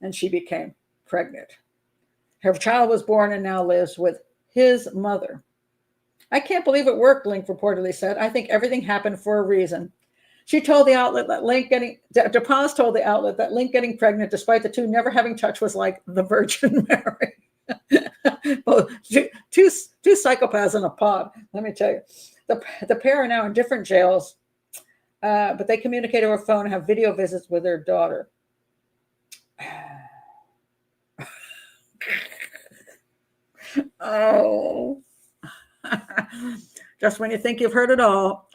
And she became pregnant. Her child was born and now lives with his mother. I can't believe it worked, Link reportedly said. I think everything happened for a reason. She told the outlet that De Paz told the outlet that Link getting pregnant, despite the two never having touch, was like the Virgin Mary. Well, two psychopaths in a pod, let me tell you. The pair are now in different jails, but they communicate over phone and have video visits with their daughter. Oh. Just when you think you've heard it all.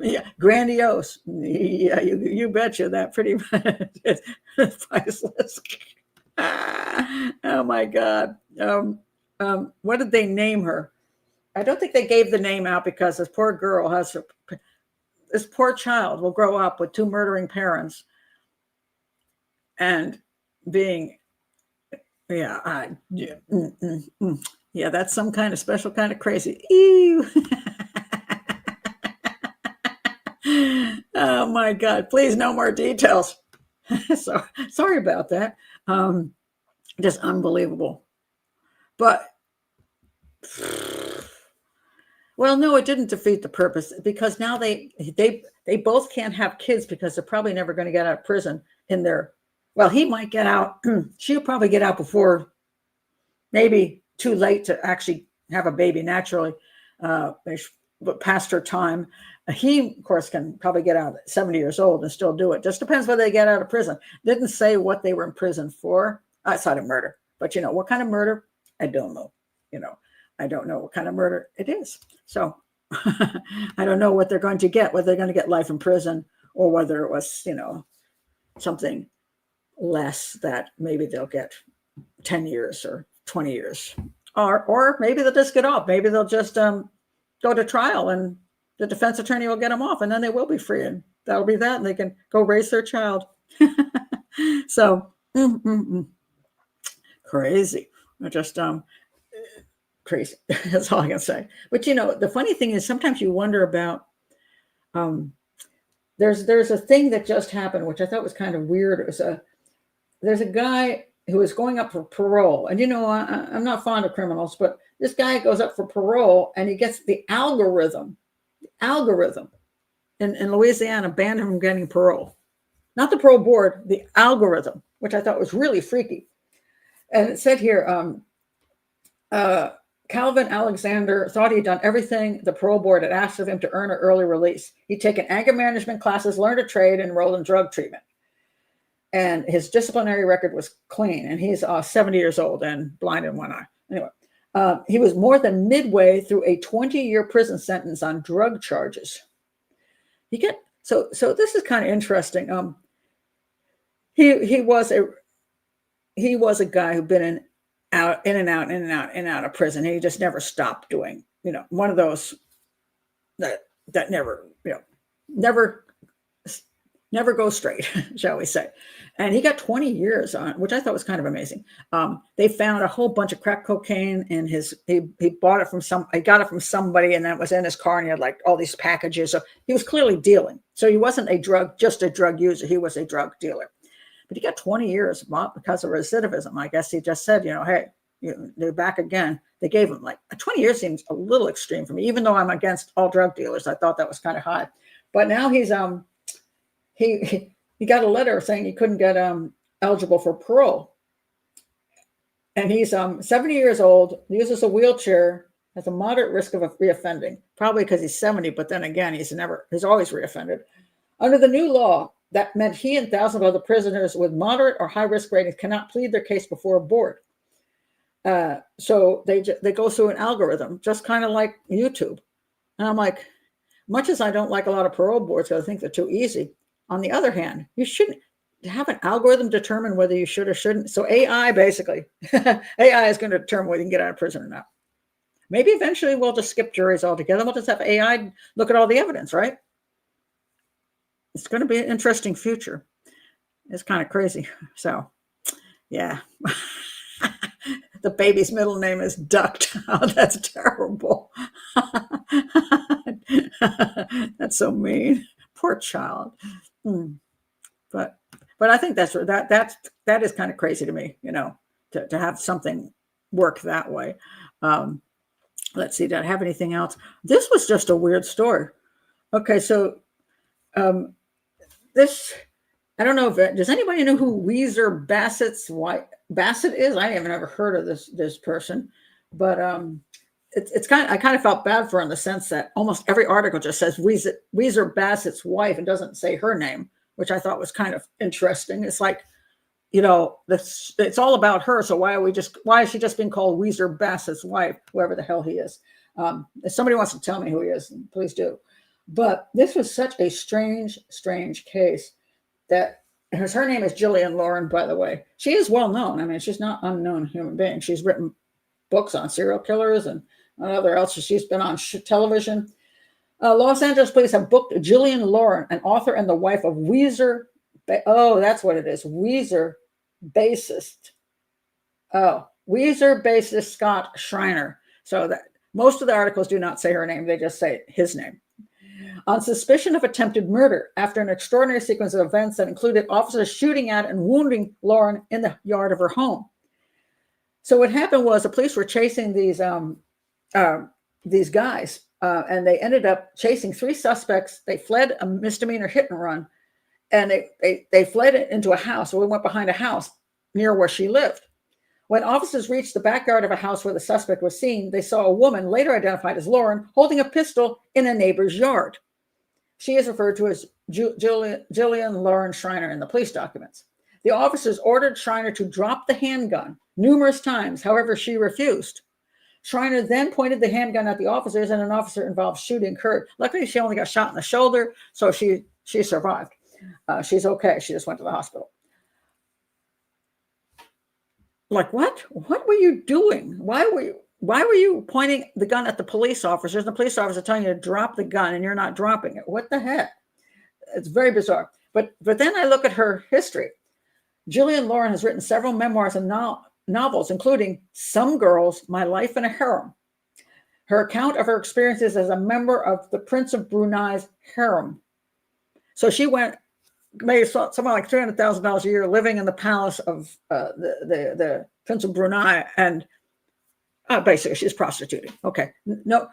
Yeah, grandiose. Yeah, you betcha that pretty much is priceless. Oh my God. What did they name her? I don't think they gave the name out because this poor girl this poor child will grow up with two murdering parents and being, yeah, that's some kind of special kind of crazy. Ew. Oh my God, please no more details. So sorry about that. Just unbelievable. But, well, no, it didn't defeat the purpose because now they both can't have kids because they're probably never going to get out of prison in their, well, he might get out. She'll probably get out before, maybe too late to actually have a baby naturally, but past her time. He, of course, can probably get out at 70 years old and still do it. Just depends whether they get out of prison. Didn't say what they were in prison for outside of murder. But, what kind of murder? I don't know. I don't know what kind of murder it is. So I don't know what they're going to get, whether they're going to get life in prison or whether it was, something less that maybe they'll get 10 years or 20 years. Or maybe they'll just get off. Maybe they'll just go to trial and the defense attorney will get them off and then they will be free. And that'll be that. And they can go raise their child. So crazy. Just crazy. That's all I can say. But the funny thing is sometimes you wonder about there's a thing that just happened, which I thought was kind of weird. There's a guy, who is going up for parole. And, I'm not fond of criminals, but this guy goes up for parole and he gets the algorithm in Louisiana banned him from getting parole. Not the parole board, the algorithm, which I thought was really freaky. And it said here, Calvin Alexander thought he'd done everything the parole board had asked of him to earn an early release. He'd taken anger management classes, learned a trade, and enrolled in drug treatment. And his disciplinary record was clean. And he's 70 years old and blind in one eye. Anyway, he was more than midway through a 20-year prison sentence on drug charges. So this is kind of interesting. He was a guy who'd been in and out of prison. He just never stopped doing, one of those that never, never go straight, shall we say. And he got 20 years on, which I thought was kind of amazing. They found a whole bunch of crack cocaine in he got it from somebody, and then it was in his car, and he had like all these packages. So he was clearly dealing. So he wasn't just a drug user. He was a drug dealer. But he got 20 years because of recidivism. I guess he just said, hey, they're back again. They gave him 20 years seems a little extreme for me, even though I'm against all drug dealers. I thought that was kind of high. But now he's he got a letter saying he couldn't get eligible for parole. And he's 70 years old, uses a wheelchair, has a moderate risk of reoffending, probably because he's 70, but then again, he's always reoffended. Under the new law, that meant he and thousands of other prisoners with moderate or high risk ratings cannot plead their case before a board. So they go through an algorithm, just kind of like YouTube. And I'm like, much as I don't like a lot of parole boards because I think they're too easy, on the other hand, you shouldn't have an algorithm determine whether you should or shouldn't. So AI basically, AI is going to determine whether you can get out of prison or not. Maybe eventually we'll just skip juries altogether. We'll just have AI look at all the evidence, right? It's going to be an interesting future. It's kind of crazy. So, yeah. The baby's middle name is Duct. Oh, that's terrible. That's so mean. Poor child. But I think that is kind of crazy to me, to have something work that way. Let's see, did I have anything else? This was just a weird story. Okay, so this, I don't know if does anybody know who Weezer Bassett is? I haven't ever heard of this person, but I kind of felt bad for her in the sense that almost every article just says Weezer Bassett's wife and doesn't say her name, which I thought was kind of interesting. It's like, it's all about her. So why is she just being called Weezer Bassett's wife, whoever the hell he is? If somebody wants to tell me who he is, please do. But this was such a strange case that her name is Jillian Lauren, by the way. She is well known. I mean, she's not an unknown human being. She's written books on serial killers and other else. She's been on television. Los Angeles police have booked Jillian Lauren, an author and the wife of Weezer. That's what it is. Weezer bassist. Weezer bassist Scott Schreiner. So that most of the articles do not say her name. They just say his name. On suspicion of attempted murder after an extraordinary sequence of events that included officers shooting at and wounding Lauren in the yard of her home. So what happened was the police were chasing these guys, and they ended up chasing 3 suspects. They fled a misdemeanor hit and run, and they fled into a house. So we went behind a house near where she lived. When officers reached the backyard of a house where the suspect was seen, they saw a woman, later identified as Lauren, holding a pistol in a neighbor's yard. She is referred to as Jillian Lauren Schreiner in the police documents. The officers ordered Schreiner to drop the handgun numerous times. However, she refused. Schreiner then pointed the handgun at the officers, and an officer-involved shooting occurred. Luckily, she only got shot in the shoulder, so she survived. She's okay. She just went to the hospital. Like, what? What were you doing? Why were you pointing the gun at the police officers? The police officers are telling you to drop the gun, and you're not dropping it. What the heck? It's very bizarre. But then I look at her history. Jillian Lauren has written several memoirs and novels, including Some Girls, My Life in a Harem. Her account of her experiences as a member of the Prince of Brunei's harem. So she went made something like $300,000 a year living in the palace of the Prince of Brunei, and basically she's prostituting. Okay, no,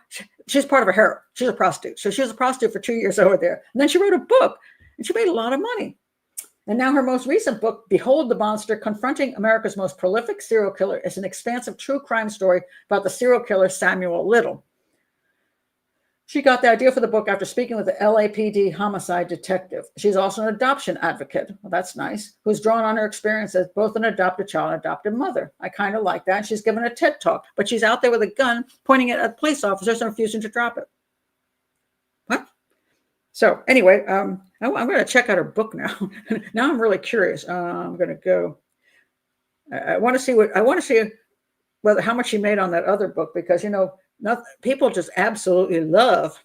she's part of a harem. She's a prostitute. So she was a prostitute for 2 years over there, and then she wrote a book, and she made a lot of money. And now her most recent book, Behold the Monster, Confronting America's Most Prolific Serial Killer, is an expansive true crime story about the serial killer Samuel Little. She got the idea for the book after speaking with the LAPD homicide detective. She's also an adoption advocate. Well, that's nice. Who's drawn on her experience as both an adopted child and adopted mother. I kind of like that. She's given a TED talk, but she's out there with a gun pointing it at police officers and refusing to drop it. What? So anyway, I'm going to check out her book now. Now I'm really curious. I'm going to go. I want to see whether how much she made on that other book, because people just absolutely love,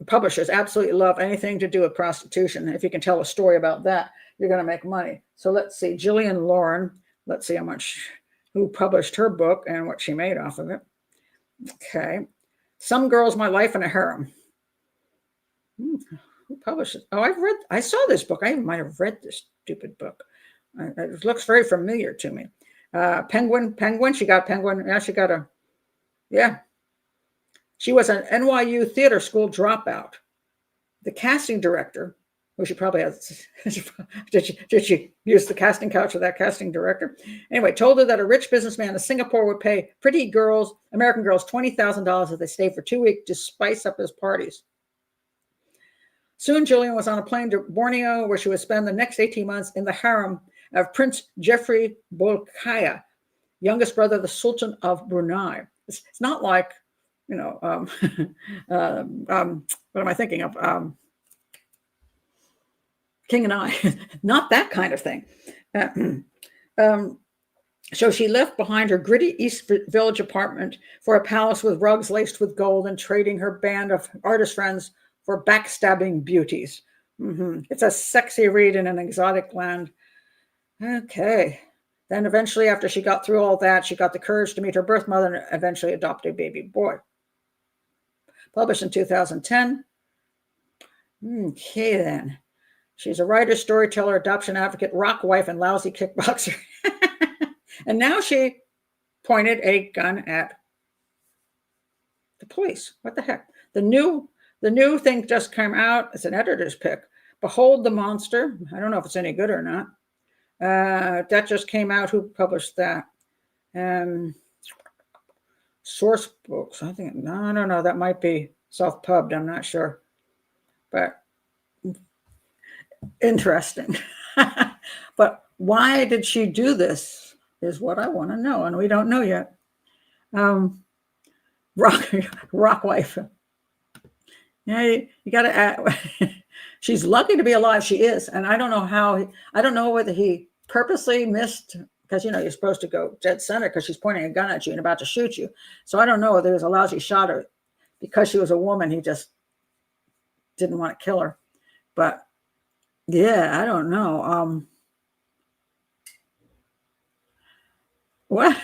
publishers absolutely love anything to do with prostitution. If you can tell a story about that, you're going to make money. So let's see, Jillian Lauren. Let's see who published her book and what she made off of it. Okay, Some Girls, My Life in a Harem. Who published it? Oh, I saw this book. I might have read this stupid book. It looks very familiar to me. Penguin. She got Penguin. Now she got a, yeah. She was an NYU theater school dropout. The casting director, who she probably has, did she use the casting couch of that casting director? Anyway, told her that a rich businessman in Singapore would pay pretty girls, American girls, $20,000 if they stayed for 2 weeks to spice up his parties. Soon, Jillian was on a plane to Borneo, where she would spend the next 18 months in the harem of Prince Jeffrey Bolkiah, youngest brother of the Sultan of Brunei. It's not like, what am I thinking of? King and I, not that kind of thing. So she left behind her gritty East Village apartment for a palace with rugs laced with gold and trading her band of artist friends for backstabbing beauties. It's a sexy read in an exotic land. Okay. Then eventually, after she got through all that, she got the courage to meet her birth mother and eventually adopt a baby boy. Published in 2010. Okay, then. She's a writer, storyteller, adoption advocate, rock wife, and lousy kickboxer. And now she pointed a gun at the police. What the heck? The new thing just came out. It's an editor's pick. Behold the Monster. I don't know if it's any good or not. That just came out. Who published that? Source Books. I think, no. That might be self-pubbed. I'm not sure. But interesting. But why did she do this is what I want to know. And we don't know yet. Rock wife. Yeah, you got to. She's lucky to be alive. She is, and I don't know whether he purposely missed, because you're supposed to go dead center because she's pointing a gun at you and about to shoot you. So I don't know whether it was a lousy shot or because she was a woman, he just didn't want to kill her. But yeah, I don't know. What?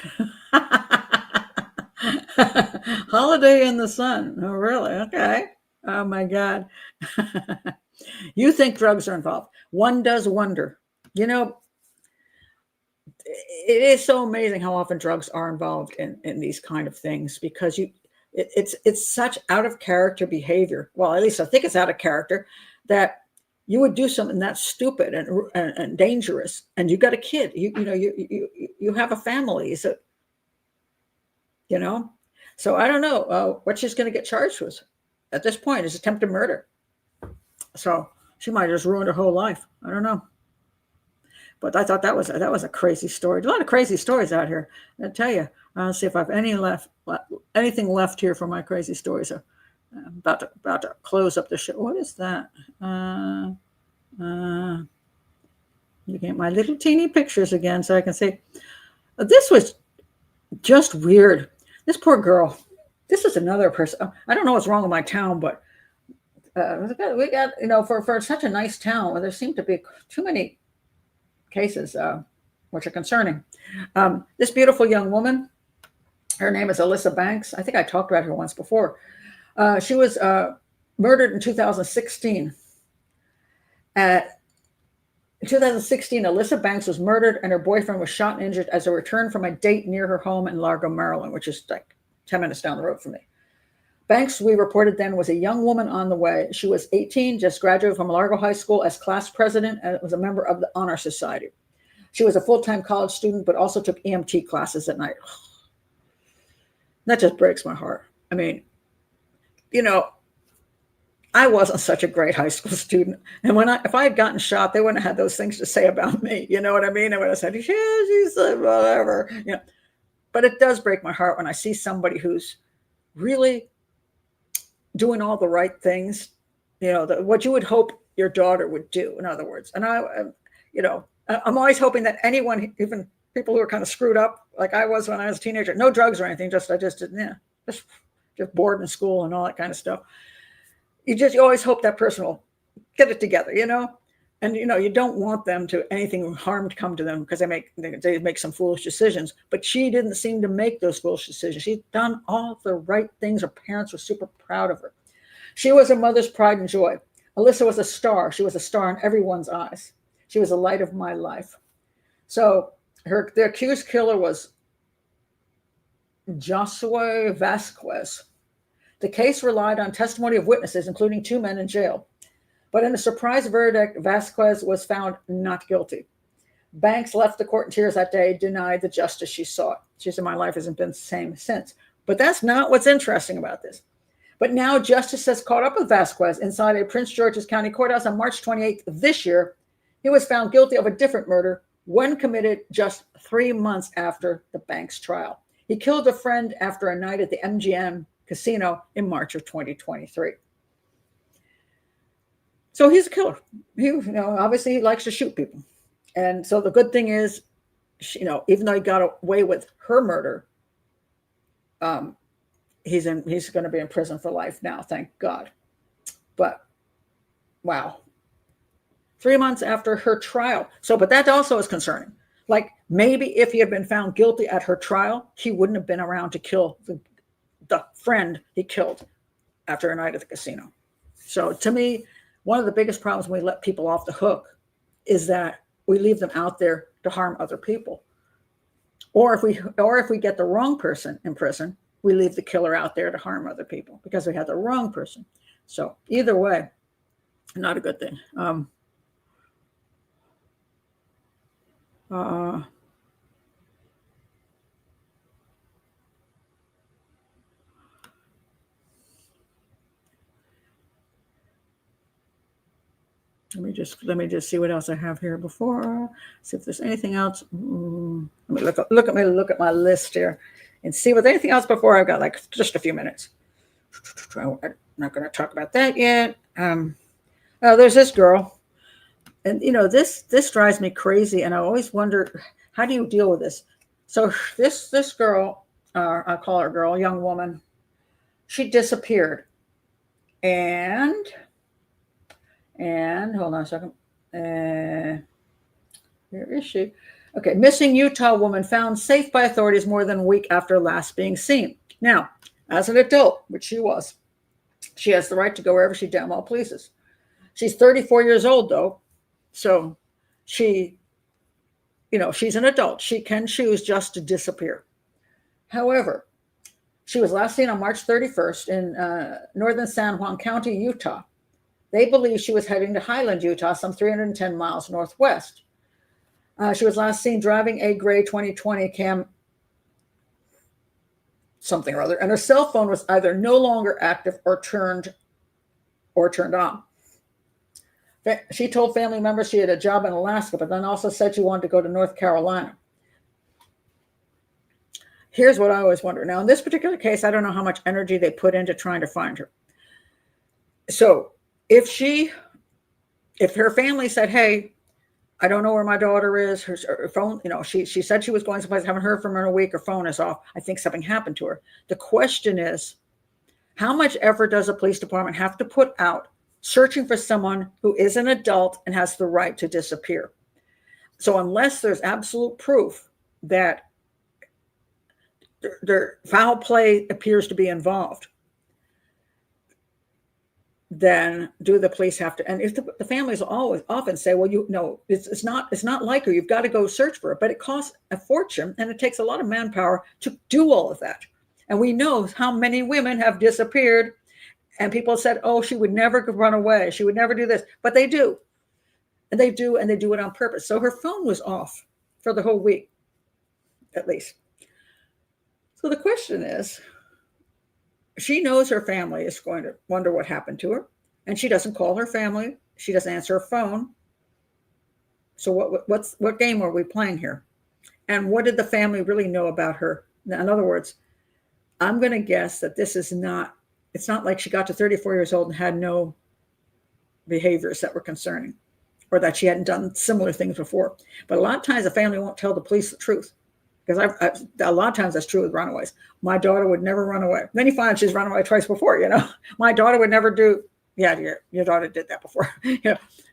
Holiday in the Sun. Oh, really? Okay. Oh my God. You think drugs are involved. One does wonder. It is so amazing how often drugs are involved in these kind of things, because it's such out of character behavior. Well, at least I think it's out of character that you would do something that's stupid and dangerous, and you got a kid. You have a family. So So I don't know what she's going to get charged with. At this point, is attempted murder. So she might have just ruined her whole life. I don't know. But I thought that was a crazy story. A lot of crazy stories out here. I tell you. I'll see if I have anything left here for my crazy stories. So I'm about to close up the show. What is that? Looking at my little teeny pictures again, so I can see. This was just weird. This poor girl. This is another person. I don't know what's wrong with my town, but we got for such a nice town where there seem to be too many cases which are concerning. This beautiful young woman, her name is Alyssa Banks. I think I talked about her once before. She was murdered in 2016. In 2016, Alyssa Banks was murdered and her boyfriend was shot and injured as a return from a date near her home in Largo, Maryland, which is like 10 minutes down the road from me. Banks, we reported then, was a young woman on the way. She was 18, just graduated from Largo High School as class president, and was a member of the Honor Society. She was a full-time college student, but also took EMT classes at night. That just breaks my heart. I mean, I wasn't such a great high school student. And if I had gotten shot, they wouldn't have had those things to say about me. You know what I mean? I would have said, yeah, she said whatever. But it does break my heart when I see somebody who's really doing all the right things, what you would hope your daughter would do, in other words. And I'm always hoping that anyone, even people who are kind of screwed up, like I was when I was a teenager, no drugs or anything, just bored in school and all that kind of stuff. You always hope that person will get it together, and you don't want them to anything harm to come to them because they make some foolish decisions. But she didn't seem to make those foolish decisions. She'd done all the right things. Her parents were super proud of her. She was a mother's pride and joy. Alyssa was a star. She was a star in everyone's eyes. She was the light of my life. So the accused killer was Josué Vasquez. The case relied on testimony of witnesses, including 2 men in jail. But in a surprise verdict, Vasquez was found not guilty. Banks left the court in tears that day, denied the justice she sought. She said, my life hasn't been the same since. But that's not what's interesting about this. But now justice has caught up with Vasquez inside a Prince George's County courthouse on March 28th this year. He was found guilty of a different murder, one committed just 3 months after the Banks trial. He killed a friend after a night at the MGM casino in March of 2023. So he's a killer. Obviously he likes to shoot people. And so the good thing is, even though he got away with her murder, he's going to be in prison for life now, thank God. But wow. 3 months after her trial. But that also is concerning. Like maybe if he had been found guilty at her trial, he wouldn't have been around to kill the friend he killed after a night at the casino. So to me, one of the biggest problems when we let people off the hook is that we leave them out there to harm other people. Or if we get the wrong person in prison, we leave the killer out there to harm other people because we had the wrong person. So either way, not a good thing. Let me just see what else I have here before. See if there's anything else. Let me look at my list here and see if there's anything else before I've got like just a few minutes. I'm not going to talk about that yet. There's this girl, and this drives me crazy, and I always wonder, how do you deal with this? So this girl, I call her girl, young woman, she disappeared, and hold on a second. Where is she? Okay, missing Utah woman found safe by authorities more than a week after last being seen. Now, as an adult, which she was, she has the right to go wherever she damn well pleases. She's 34 years old, though, so she's an adult. She can choose just to disappear. However, she was last seen on March 31st in northern San Juan County, Utah. They believe she was heading to Highland, Utah, some 310 miles northwest. She was last seen driving a gray 2020 Cam something or other, and her cell phone was either no longer active or turned on. She told family members she had a job in Alaska, but then also said she wanted to go to North Carolina. Here's what I always wonder. Now, in this particular case, I don't know how much energy they put into trying to find her. So if her family said, hey, I don't know where my daughter is, her phone, she said she was going someplace, haven't heard from her in a week, her phone is off, I think something happened to her. The question is, how much effort does a police department have to put out searching for someone who is an adult and has the right to disappear? So unless there's absolute proof that their foul play appears to be involved, then do the police have to? And if the families always often say, well, it's not like her. You've got to go search for her. But it costs a fortune, and it takes a lot of manpower to do all of that. And we know how many women have disappeared, and people said, oh, she would never run away. She would never do this. But they do. And they do it on purpose. So her phone was off for the whole week, at least. So the question is, she knows her family is going to wonder what happened to her, and she doesn't call her family. She doesn't answer her phone. So what game are we playing here? And what did the family really know about her? In other words, I'm going to guess that it's not like she got to 34 years old and had no behaviors that were concerning, or that she hadn't done similar things before. But a lot of times the family won't tell the police the truth. Because a lot of times that's true with runaways. My daughter would never run away. Then you find she's run away twice before, My daughter would never do, yeah, your daughter did that before.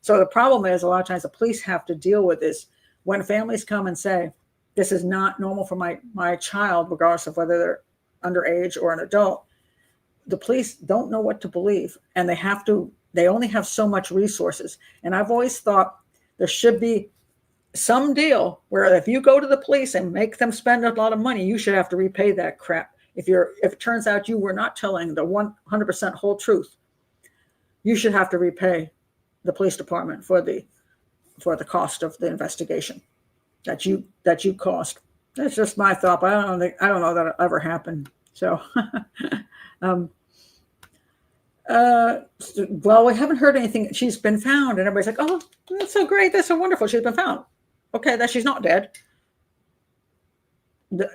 So the problem is, a lot of times the police have to deal with this when families come and say, this is not normal for my child, regardless of whether they're underage or an adult. The police don't know what to believe, and they only have so much resources. And I've always thought there should be some deal where if you go to the police and make them spend a lot of money, you should have to repay that crap. If it turns out you were not telling the 100% whole truth, you should have to repay the police department for the cost of the investigation that you cost. That's just my thought. But I don't know that it'll ever happen. So, well, we haven't heard anything. She's been found, and everybody's like, "Oh, that's so great! That's so wonderful! She's been found." Okay, that she's not dead.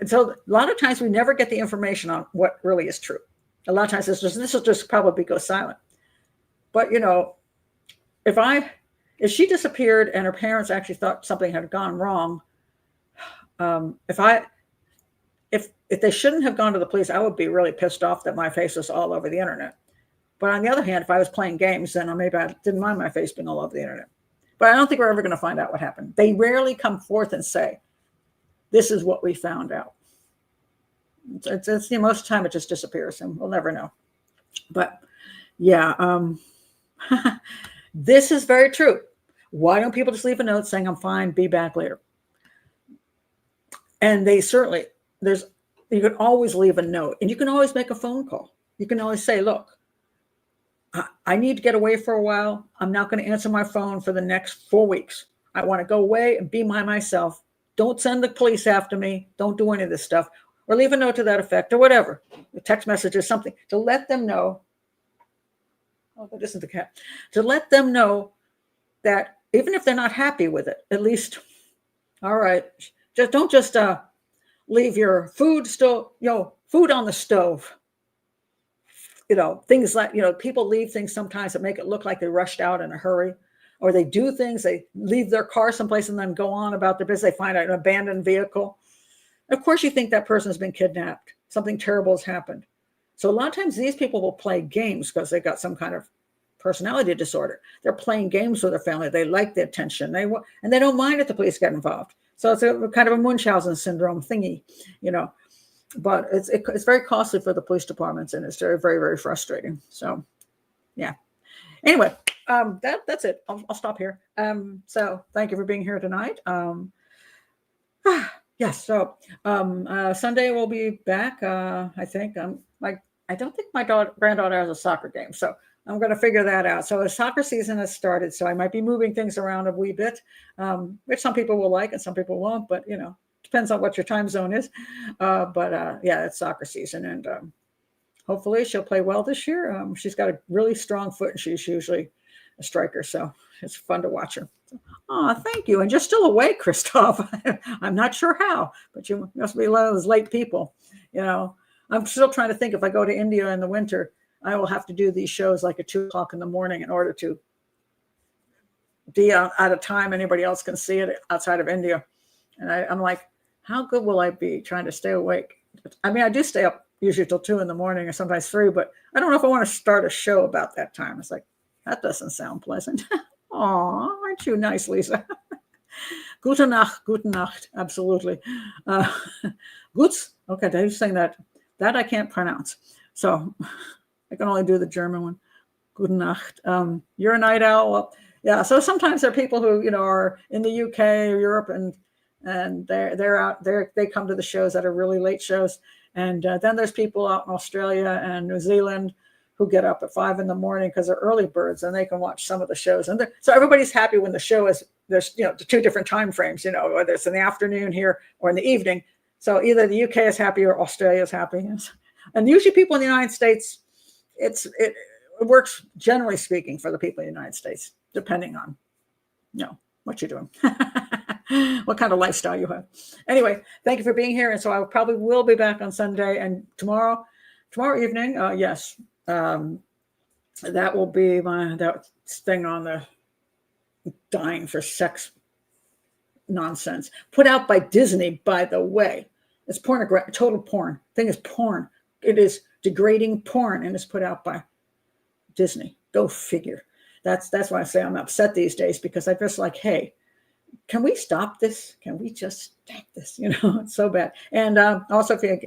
So a lot of times we never get the information on what really is true. A lot of times this will just probably go silent. But if she disappeared and her parents actually thought something had gone wrong, if they shouldn't have gone to the police, I would be really pissed off that my face was all over the internet. But on the other hand, if I was playing games, then maybe I didn't mind my face being all over the internet. But I don't think we're ever going to find out what happened. They rarely come forth and say, this is what we found out. It's most of the time it just disappears, and we'll never know. But yeah, this is very true. Why don't people just leave a note saying, I'm fine, be back later? And you can always leave a note, and you can always make a phone call. You can always say, look, I need to get away for a while. I'm not going to answer my phone for the next 4 weeks. I want to go away and be myself. Don't send the police after me. Don't do any of this stuff. Or leave a note to that effect, or whatever. A text message or something to let them know. Oh, that isn't the cat. To let them know that even if they're not happy with it, at least, all right, don't just leave your food on the stove. Things like, people leave things sometimes that make it look like they rushed out in a hurry, or they do things, they leave their car someplace and then go on about their business. They find an abandoned vehicle. Of course, you think that person has been kidnapped. Something terrible has happened. So a lot of times these people will play games because they got some kind of personality disorder. They're playing games with their family. They like the attention. And they don't mind if the police get involved. So it's a kind of a Munchausen syndrome thingy, But it's very costly for the police departments, and it's very, very, very frustrating. So, yeah. Anyway, that's it. I'll stop here. So thank you for being here tonight. Yes. So Sunday we'll be back. I think I don't think my granddaughter has a soccer game, so I'm going to figure that out. So the soccer season has started, so I might be moving things around a wee bit, which some people will like and some people won't. But depends on what your time zone is. Yeah, it's soccer season, and hopefully she'll play well this year. She's got a really strong foot, and she's usually a striker, so it's fun to watch her. Oh, thank you. And you're still awake, Christoph. I'm not sure how, but you must be one of those late people. I'm still trying to think, if I go to India in the winter, I will have to do these shows like at 2:00 in the morning in order to be at a time anybody else can see it outside of India. And I'm like, how good will I be trying to stay awake? I mean, I do stay up usually till 2 in the morning or sometimes 3, but I don't know if I want to start a show about that time. It's like, that doesn't sound pleasant. Aw, aren't you nice, Lisa? Gute Nacht, absolutely. Guts, okay, they're saying that I can't pronounce. So I can only do the German one. Guten Nacht. You're a night owl. Well, yeah. So sometimes there are people who, you know, are in the UK or Europe, and they're out there. They come to the shows that are really late shows. And then there's people out in Australia and New Zealand who get up at 5 in the morning because they're early birds and they can watch some of the shows. And so everybody's happy when the show is, there's, you know, the 2 different time frames, you know, whether it's in the afternoon here or in the evening. So either the UK is happy or Australia is happy. And usually people in the United States, it works, generally speaking, for the people in the United States, depending on, you know, what you're doing, what kind of lifestyle you have. Anyway, thank you for being here. And so I probably will be back on Sunday and tomorrow evening. Yes, that will be that thing on the dying for sex nonsense, put out by Disney, by the way. It's pornographic, total porn. Thing is porn. It is degrading porn, and it's put out by Disney. Go figure. That's why I say I'm upset these days, because I'm just like, hey, can we stop this? Can we just stop this? You know, it's so bad. And also, if you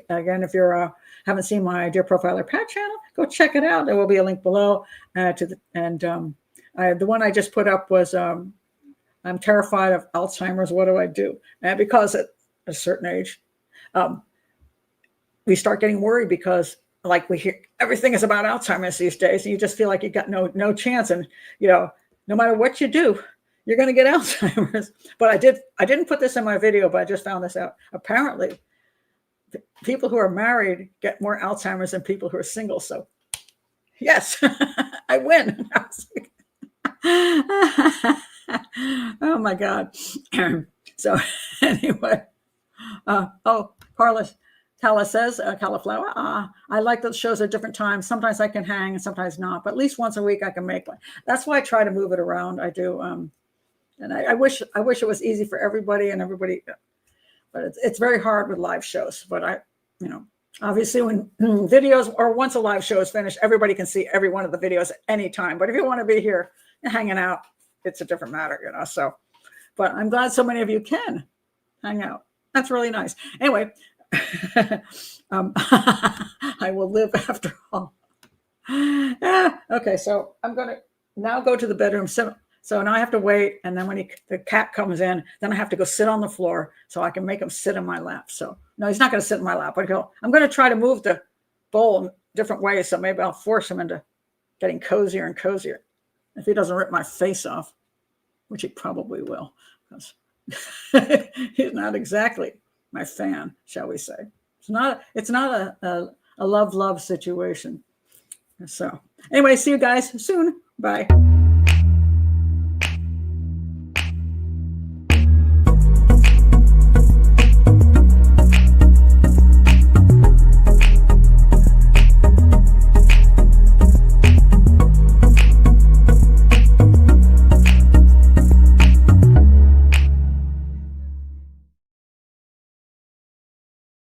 haven't seen my Dear Profiler Pat channel, go check it out. There will be a link below the one I just put up was I'm terrified of Alzheimer's. What do I do? And because at a certain age, we start getting worried because, like, we hear everything is about Alzheimer's these days, and you just feel like you got no chance. And, you know, no matter what you do, you're going to get Alzheimer's. But I didn't put this in my video, but I just found this out. Apparently, people who are married get more Alzheimer's than people who are single. So, yes, I win. Oh my God. So anyway, Carla says, cauliflower, I like those shows at different times. Sometimes I can hang and sometimes not, but at least once a week I can make one. That's why I try to move it around. I do. And I wish it was easy for everybody, but it's very hard with live shows. But obviously when videos, or once a live show is finished, everybody can see every one of the videos at any time. But if you want to be here and hanging out, it's a different matter, you know. So, but I'm glad so many of you can hang out. That's really nice. Anyway, I will live after all. Okay, so I'm going to now go to the bedroom. So now I have to wait. And then when the cat comes in, then I have to go sit on the floor so I can make him sit in my lap. So no, he's not going to sit in my lap. But I'm going to try to move the bowl in different ways. So maybe I'll force him into getting cozier and cozier. If he doesn't rip my face off, which he probably will, because he's not exactly my fan, shall we say. It's not a love situation. So anyway, see you guys soon. Bye.